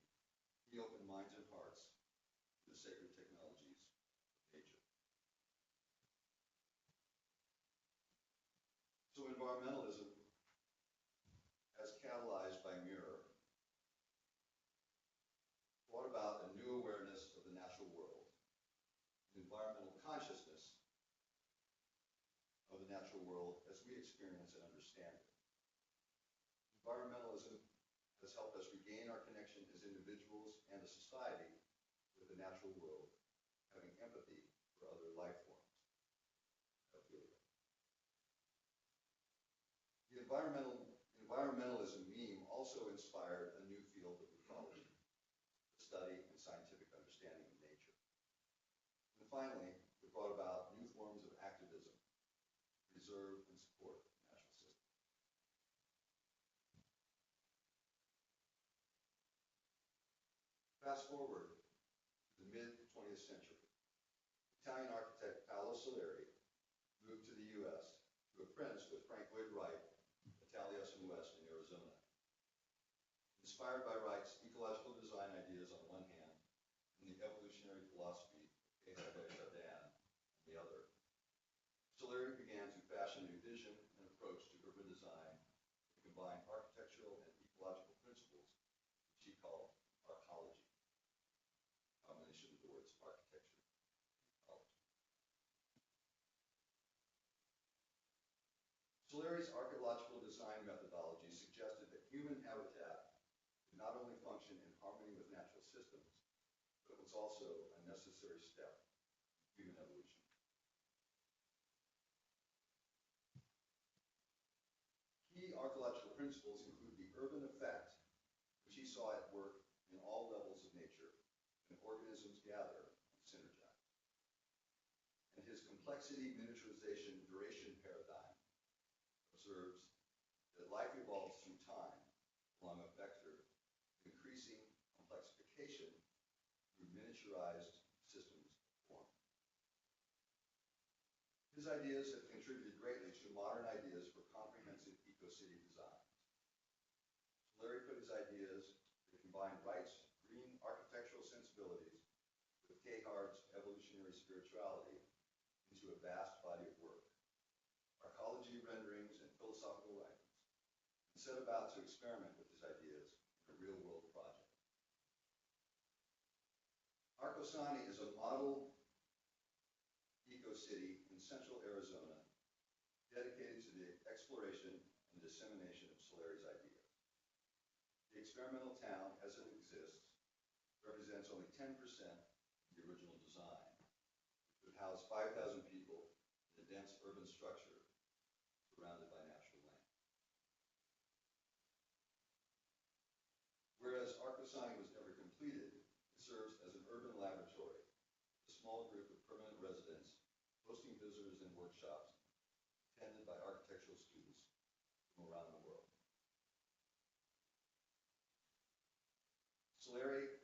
he opened minds and hearts to the sacred technologies of nature. So environmentalism, as catalyzed by Muir, brought about a new awareness of the natural world, an environmental consciousness of the natural world as we experience and understand it. Environmentalism has helped us regain our connection as individuals and a society with the natural world, having empathy for other life forms. The environmentalism meme also inspired a new field of ecology, the study and scientific understanding of nature. And finally, it brought about new forms of activism to preserve and support the natural system. Fast forward to the mid-20th century. Italian architect Paolo Soleri moved to the U.S. to apprentice with Frank Lloyd Wright at Taliesin West in Arizona. Inspired by Wright's ecological design ideas on one hand and the evolutionary philosophy of Cazabel on the other, Soleri began to fashion a vision and approach to urban design that combined architectural and ecological principles, which he called arcology, a combination of the words architecture and ecology. Soleri's archaeological design methodology suggested that human habitat could not only function in harmony with natural systems, but was also a necessary step in human evolution. Key archaeological principles include the urban effect, which he saw at work in all levels of nature, when organisms gather and synergize. And his complexity, miniaturization, duration paradigm observes that life evolves through time along a vector of increasing complexification through miniaturized systems of form. His ideas have contributed greatly to modern ideas for comprehensive eco-city design. Soleri put his ideas that combine Wright's green architectural sensibilities with Cahard's evolutionary spirituality into a vast body of work, arcology renderings and philosophical writings, and set about to experiment with his ideas in a real-world project. Arcosani is a model eco-city in central Arizona dedicated to the exploration and dissemination of Soleri's ideas. The experimental town, as it exists, represents only 10% of the original design, which would house 5,000 people dense urban structure surrounded by natural land. Whereas ArcDesign was never completed, it serves as an urban laboratory, a small group of permanent residents hosting visitors and workshops attended by architectural students from around the world. Solari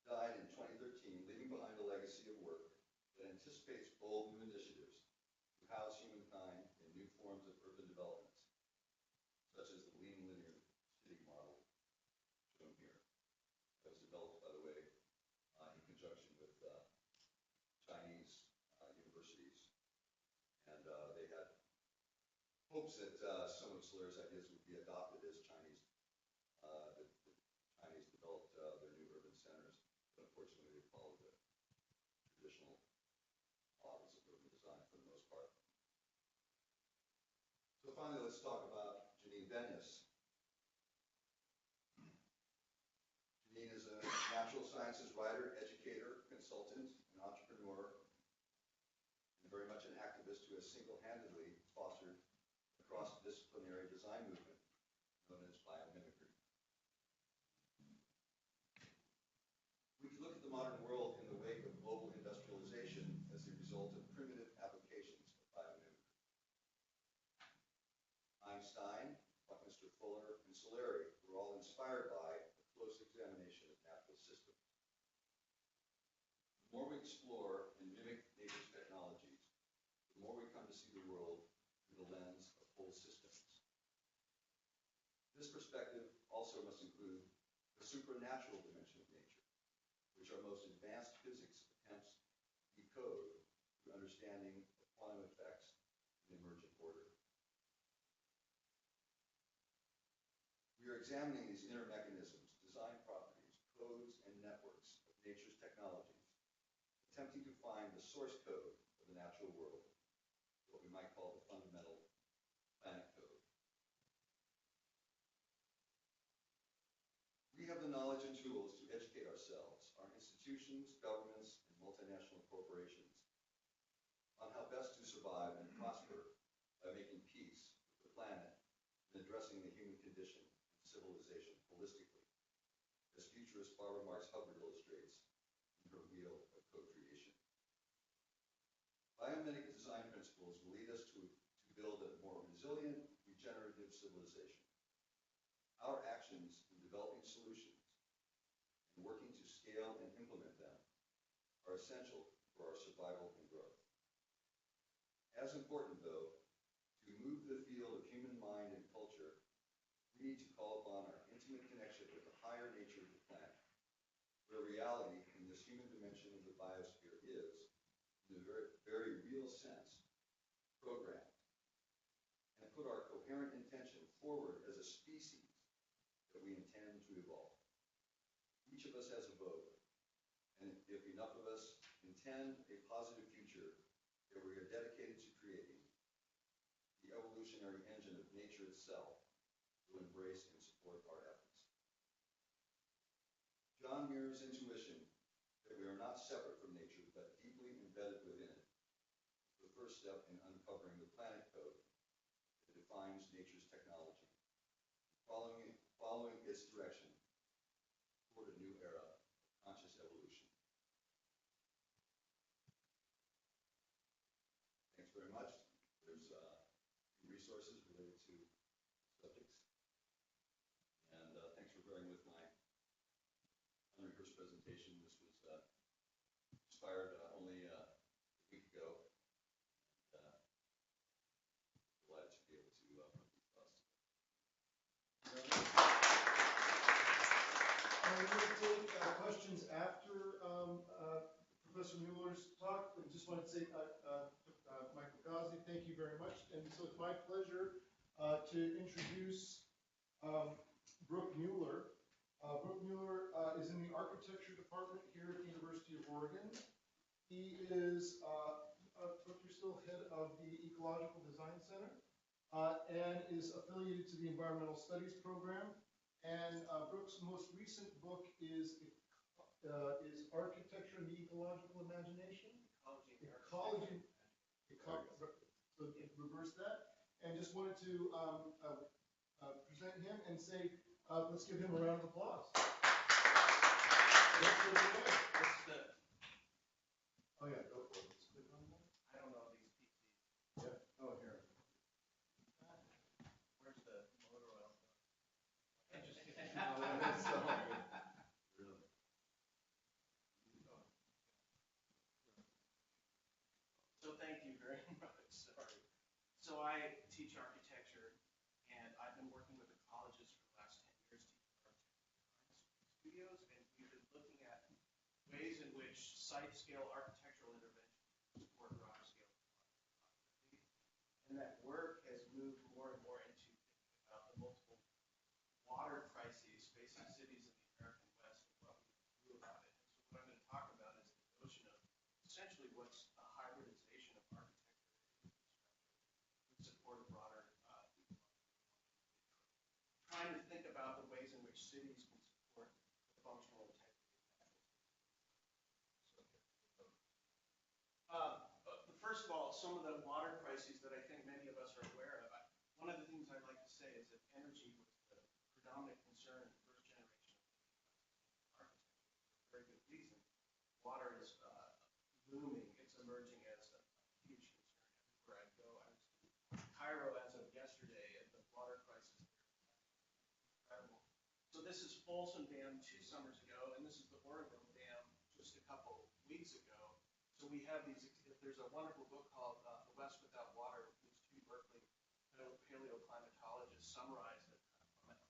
died in 2013, leaving behind a legacy of work that anticipates bold new initiatives to house humankind in new forms of urban development, such as the lean linear city model shown here. That was developed, by the way, in conjunction with Chinese universities. And they had hopes that some of Solari's ideas would be adopted as Chinese developed their new urban centers, but unfortunately they followed the traditional models of urban design for the most part. So finally, let's talk about Janine Benyus. Janine is a natural sciences writer, educator, consultant, and entrepreneur, and very much an activist who has single-handedly fostered a cross-disciplinary design movement known as biomimicry. We can look at the modern world in the wake of global industrialization as the result of primitive applications of biomimicry. Einstein, Buckminster Fuller, and Solari were all inspired by a close examination of natural systems. The more we explore and mimic nature's technologies, the more we come to see the world through the lens of whole systems. This perspective also must include the supernatural dimension of nature, which our most advanced physics attempts to decode through understanding of quantum effects and emergent order. We are examining these inner mechanisms, design properties, codes, and networks of nature's technologies, attempting to find the source code of the natural world, what we might call the fundamental planet code. We have the knowledge and tools to educate ourselves, our institutions, governments, and multinational corporations on how best to survive and prosper by making peace with the planet and addressing the human condition and civilization holistically, as futurist Barbara Marx Hubbard illustrates in her Wheel of Co-Creation. Biomimicry design principles will lead us to build a more resilient, regenerative civilization. Our actions in developing solutions and working to scale and implement them are essential for our survival and growth. As important, though, to move the field of human mind and culture, we need to call upon our intimate connection with the higher nature of the planet, where reality in this human dimension of the biosphere is, in a very, very real sense, programmed, and put our coherent intention forward as a species that we intend to evolve. Each of us has a vote, and if enough of us intend a positive future that we are dedicated to creating, the evolutionary engine of nature itself will embrace and support our efforts. John Muir's intuition that we are not separate from nature but deeply embedded within it is the first step in uncovering the planet code that defines nature's technology, following its direction toward a new era of conscious evolution. Thanks very much. There's resources related to subjects. And thanks for bearing with my unrehearsed presentation. This was inspired only a week ago. And glad to be able to put these thoughts together. We're going to take questions after Professor Mueller's talk. I just wanted to say, Michael Ghazi, thank you very much. And so it's my pleasure to introduce Brooke Mueller. Brooke Mueller is in the architecture department here at the University of Oregon. He is, Brooke, you're still head of the Ecological Design Center and is affiliated to the Environmental Studies program. And Brooke's most recent book is Architecture and the Ecological Imagination? So reverse that, and just wanted to present him and say, let's give him a round of applause. Let's give it away. What's the, Oh yeah, go for it. Let's click on that. I don't know these PCs. Yeah. Oh, here. Where's the motor oil? I just. So good. Really? So thank you very much, sorry. So I teach architecture, and I've been working with the colleges for the last 10 years teaching architecture studios, and we've been looking at ways in which site-scale architectural interventions support broader scale. And that work has moved more and more into thinking about the multiple water crises facing cities in the American West and what we can do about it. And so what I'm going to talk about is the notion of essentially what's a hybridization of architecture and infrastructure in support of broader trying to think about the ways in which cities can support the functional integrity of natural systems. First of all, some of the water crises that I think many of us are aware of. One of the things I'd like to say is that energy was the predominant concern in the first generation of architecture for a very good reason. Water is looming. It's emerging as a huge concern everywhere I go. I was in Cairo as of yesterday, and the water crisis there is incredible. So this is Folsom Dam 2 summers ago, and this is the Oregon Dam just a couple weeks ago. So we have these, there's a wonderful book called The West Without Water, which two Berkeley paleoclimatologists summarized the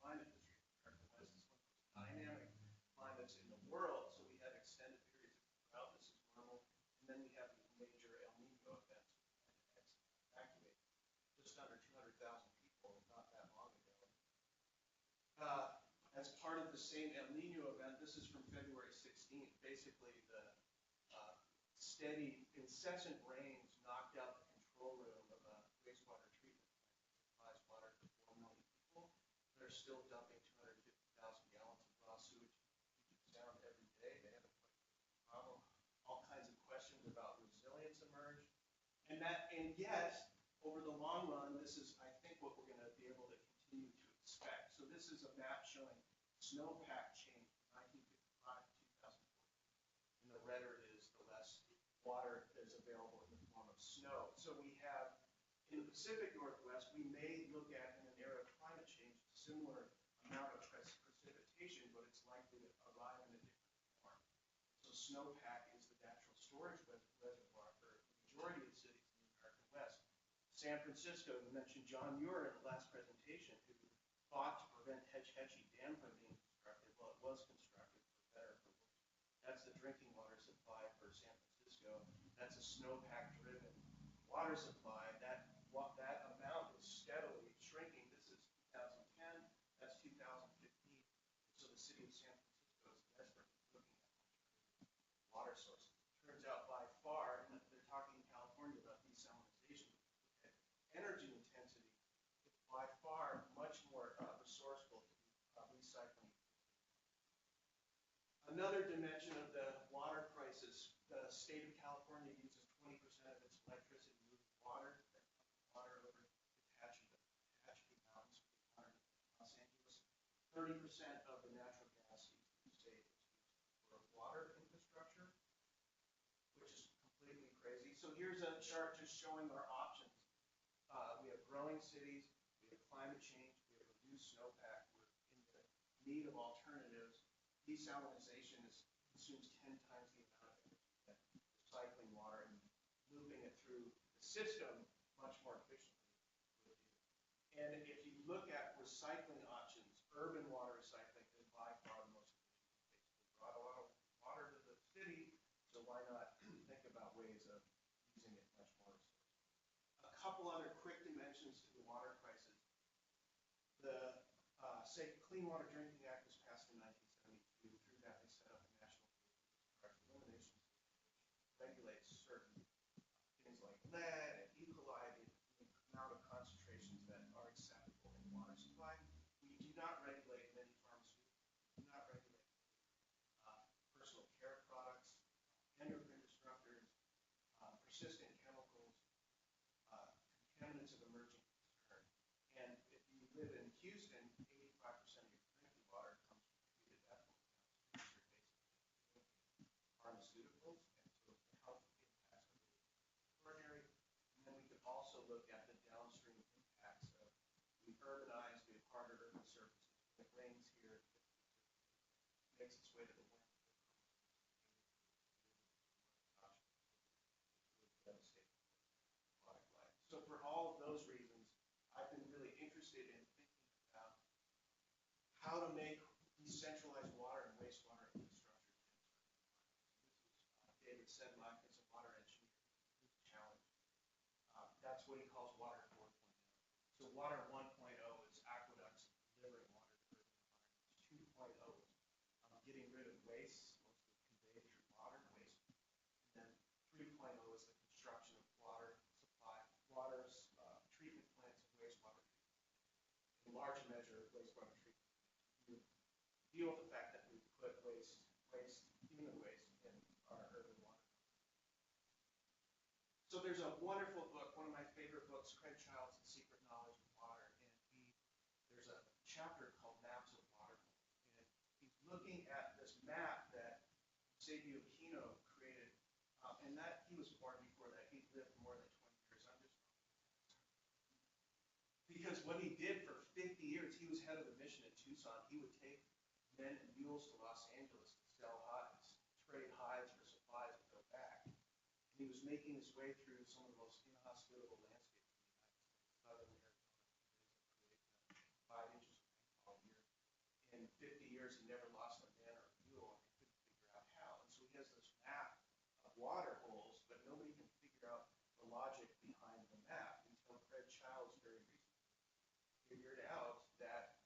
climate history of the American West. It's one of the most dynamic climates in the world. So we have extended periods of drought, this is normal, and then we have these major El Nino events, evacuate just under 200,000 people not that long ago. As part of the same El Nino event, this is from February 16th, basically the steady, incessant rains knocked out the control room of a wastewater treatment plant that supplies water to 4 million people. They're still dumping 250,000 gallons of raw sewage down every day. They haven't quite fixed the problem. All kinds of questions about resilience emerge. And yet, over the long run, this is, I think, what we're going to be able to continue to expect. So this is a map showing snowpack change from 1955 to 2014. And the redder is the less water that's available in the form of snow. So we have, in the Pacific Northwest, we may look at, in an era of climate change, a similar amount of precipitation, but it's likely to arrive in a different form. So snowpack is the natural storage reservoir for the majority of cities in the American West. San Francisco, you mentioned John Muir in the last presentation, who fought to prevent Hetch Hetchy Dam from being constructed. Well, it was constructed, for better or for worse. That's the drinking water supply for San Francisco. That's a snowpack-driven water supply. That amount is steadily shrinking. This is 2010. That's 2015. So the city of San Francisco is desperately looking at alternative water sources. Turns out by far, and they're talking in California about desalinization, energy intensity is by far much more resourceful to recycling. Another dimension of the water crisis, the state of California uses 20% of its electricity moving water, water over Tehachapi Mountains, Los Angeles. 30% of the natural gas used in the state is used for water infrastructure, which is completely crazy. So here's a chart just showing our options. We have growing cities, we have climate change, we have reduced snowpack, we're in the need of alternatives. Desalinization consumes 10 times the amount of energy that recycling water and moving it through the system much more efficiently would do. And if you look at recycling options, urban water recycling is by far the most efficient. They brought a lot of water to the city, so why not think about ways of using it much more resourcefully. A couple other quick dimensions to the water crisis. The Clean Water Drinking Act was passed in 1972. Through that, they set up a national elimination system which regulates certain things like lead and E. coli, the amount of concentrations that are acceptable in water supply. We do not regulate many pharmaceuticals. We do not regulate personal care products, endocrine disruptors, persistent chemicals. urbanized, we have harder urban surfaces. When it rains here, it makes its way to the wind. Devastating aquatic life. So for all of those reasons, I've been really interested in thinking about how to make decentralized water and wastewater infrastructure. This is David Sedmak is a water engineer who's challenged. That's what he calls water 4.0. So water 1.0 is aqueducts delivering water to urban environments. 2.0 is getting rid of waste, mostly conveyed through water waste. And then 3.0 is the construction of water supply, treatment plants, and wastewater treatment. In large measure, wastewater treatment to deal with the fact that we put human waste in our urban water. So there's a wonderful book, one of my favorite books, Craig Child's The Secret Knowledge of Water, and there's a chapter called Maps of Water. And he's looking at this map that Sabio Kino created, and that he was born before that. He lived more than 20 years. Because what he did for 50 years, he was head of the mission in Tucson. He would take men and mules to Los Angeles to sell hides, trade hides for supplies and go back. And he was making his way through some of the most inhospitable landscapes in the United States, southern Arizona, 5 inches of rainfall a year. In 50 years, he never lost a man or a mule, and he couldn't figure out how. And so he has this map of water holes, but nobody can figure out the logic behind the map until Craig Childs very recently figured out that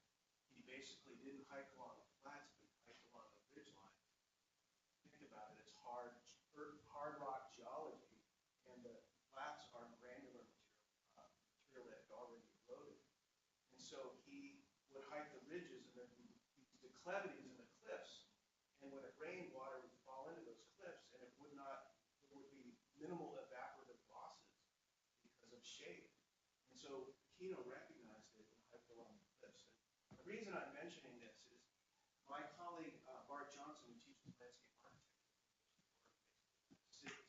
he basically didn't hike along the flats, but he hiked along the ridge line. Think about it, it's hard rock geology, and the flats are granular material that had already eroded. And so he would hike the ridges, and there'd be these declivities in the cliffs, and when it rained, water would fall into those cliffs, and there would be minimal evaporative losses because of shade. And so Kino recognized it and hiked along the cliffs. And the reason I'm mentioning this is my colleague Bart Johnson, who teaches landscape architecture,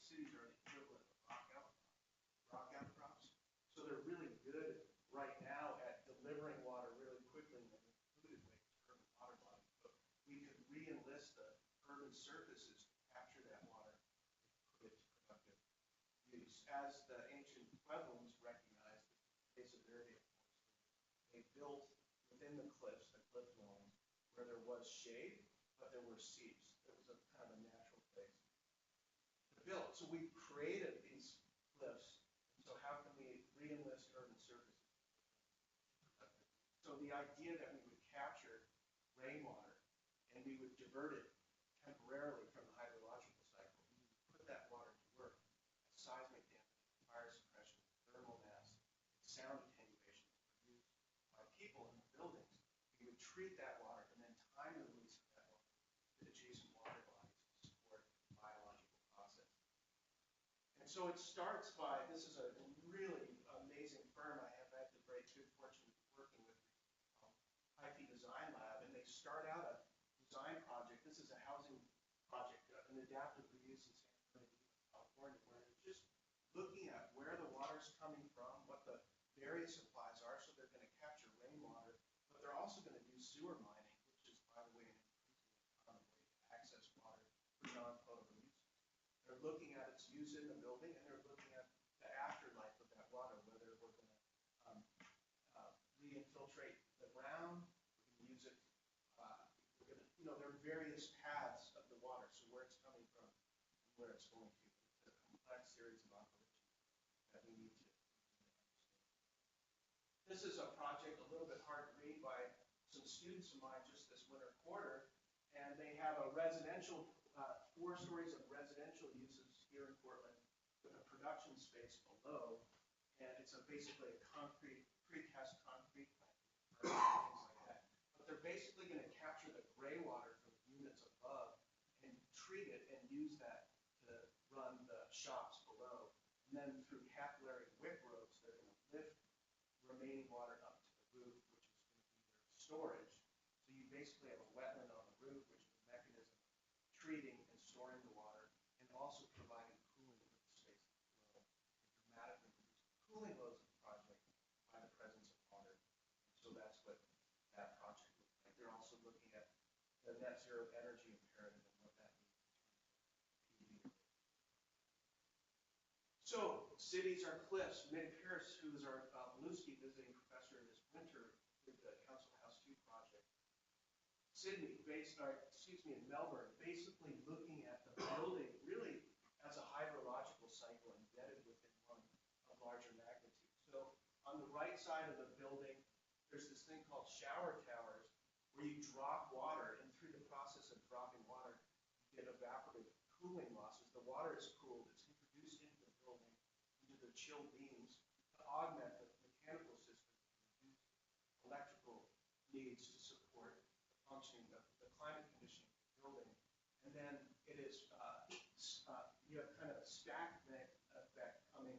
cities are the equivalent of rock outcrops. So they're really good right now at delivering water really quickly in an included way to urban water bodies. But we could re-enlist the urban surfaces to capture that water and put it to productive use. As the ancient Puebloans recognized, Mesa Verde, of course, they built within the cliffs, the cliff dwellings, where there was shade, but there were seeps. It was a kind of a natural place to build. So we created these cliffs. So how can we re-enlist urban surfaces? So the idea that we would capture rainwater and we would divert it temporarily from the hydrological cycle, we would put that water to work as seismic damping, fire suppression, thermal mass, sound attenuation produced by people in the buildings. We would treat that water and then time the release of that water to adjacent water bodies to support biological processes. And so it starts by, this is a really amazing firm I have had the great good fortune of working with, IP Design Lab, and they start out a design project. This is a housing project, an adaptive reuse in San Bernardino, California, where they're just looking at where the water's coming from, what the various supplies are, so they're going to capture rainwater, but they're also going to do sewer mining, which is, by the way, an increasingly common way to access water for non-potable uses. They're looking at its use in the building, and they're looking at the afterlife of that water, whether we're going to re-infiltrate the ground, we're going to use it, we're going to, there are various paths of the water, so where it's coming from and where it's going to. It's a complex series of operations that we need to understand. This is a project a little bit hard to read by some students of mine just this winter quarter, and they have a residential, 4 stories of residential uses here in Portland with a production space below, and it's basically a precast concrete plant, things like that. But they're basically going to capture the gray water from the units above and treat it and use that to run the shops below. And then through capillary wick roads, they're going to lift remaining water up to the roof, which is going to be their storage. So you basically have a wetland on the roof, which is a mechanism of treating and storing the water, and also providing cooling for the space below. It dramatically reduces the cooling loads of the project by the presence of water. So conserve energy imperative and what that means. So, cities are cliffs. Mick Pierce, who is our Beluski visiting professor this winter with the Council House 2 project, in Melbourne, basically looking at the building really as a hydrological cycle embedded within one of larger magnitude. So on the right side of the building, there's this thing called shower towers where you drop water, and through the process of dropping water, you get evaporative cooling losses. The water is cooled, it's introduced into the building, into the chilled beams to augment the mechanical system, to reduce electrical needs to support the functioning of the climate conditioning of the building. And then it is, you have kind of a stack effect coming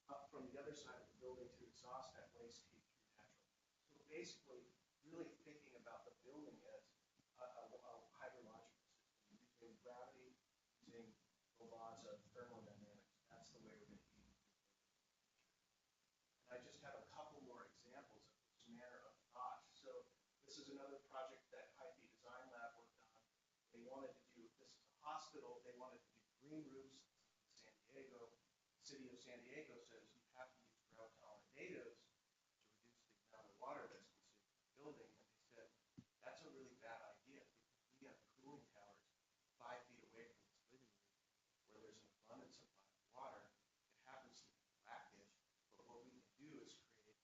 up from the other side of the building to exhaust that waste heat through natural. So basically, really thinking about the building as a hydrological system, using gravity, using the laws of thermodynamics. That's the way we're going to heat. And I just have a couple more examples of this manner of thought. So this is another project that Hyphy Design Lab worked on. They wanted to do, this is a hospital, they wanted to do green roofs in San Diego. The city of San Diego says you have to use drought-tolerant natives to reduce the amount of water that's consumed in the building. And they said, that's a really bad idea because we have cooling towers 5 feet away from this living room where there's an abundant supply of water. It happens to be brackish, but what we can do is create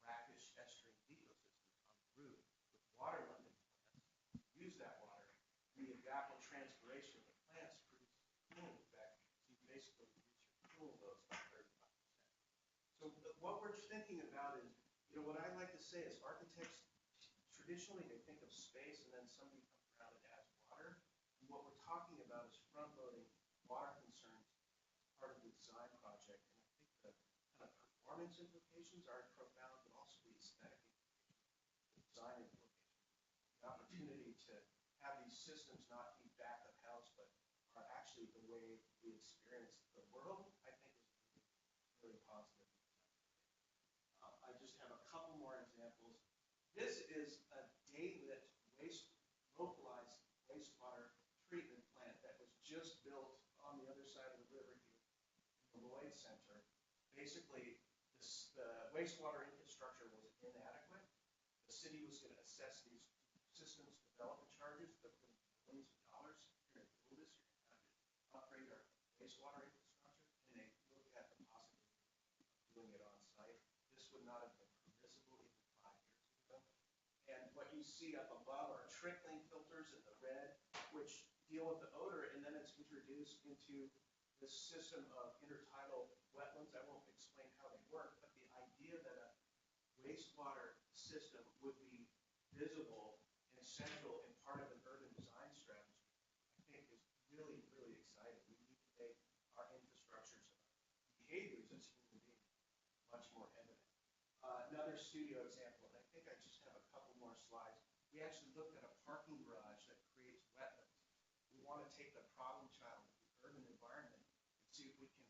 brackish estuarine ecosystems on the roof with water-limited plants, use that water, and the evapotranspiration of the plants produces a cooling effect, so you basically reduce your cooling loads by 35%. So what we're thinking about is, what I like to say is architects, traditionally they think of space and then somebody comes around and adds water. And what we're talking about is front-loading water concerns as part of the design project. And I think the kind of performance implications are profound, but also the aesthetic implications, the design implications. The opportunity to have these systems not be back of house, but are actually the way we experience the world, I think is really, really positive. I just have a couple more examples. This is a day-lit localized wastewater treatment plant that was just built on the other side of the river here in the Lloyd Center. Basically, the wastewater infrastructure was inadequate. The city was going to assess these systems development charges that were millions of dollars. You're going to build this, you're going to have to upgrade our wastewater infrastructure, and they looked at the possibility of doing it on site. This would not have been permissible even 5 years ago. And what you see up above are trickling filters in the red, which deal with the odor, and then it's introduced into this system of intertidal wetlands. I won't explain how they work, but the idea that a wastewater system would be visible and central and part of an urban design strategy, I think is really, really exciting. We need to make our infrastructures and our behaviors as human beings much more evident. Another studio example, and I think I just have a couple more slides. We actually looked at a parking garage that creates wetlands. We want to take the problem child of the urban environment and see if we can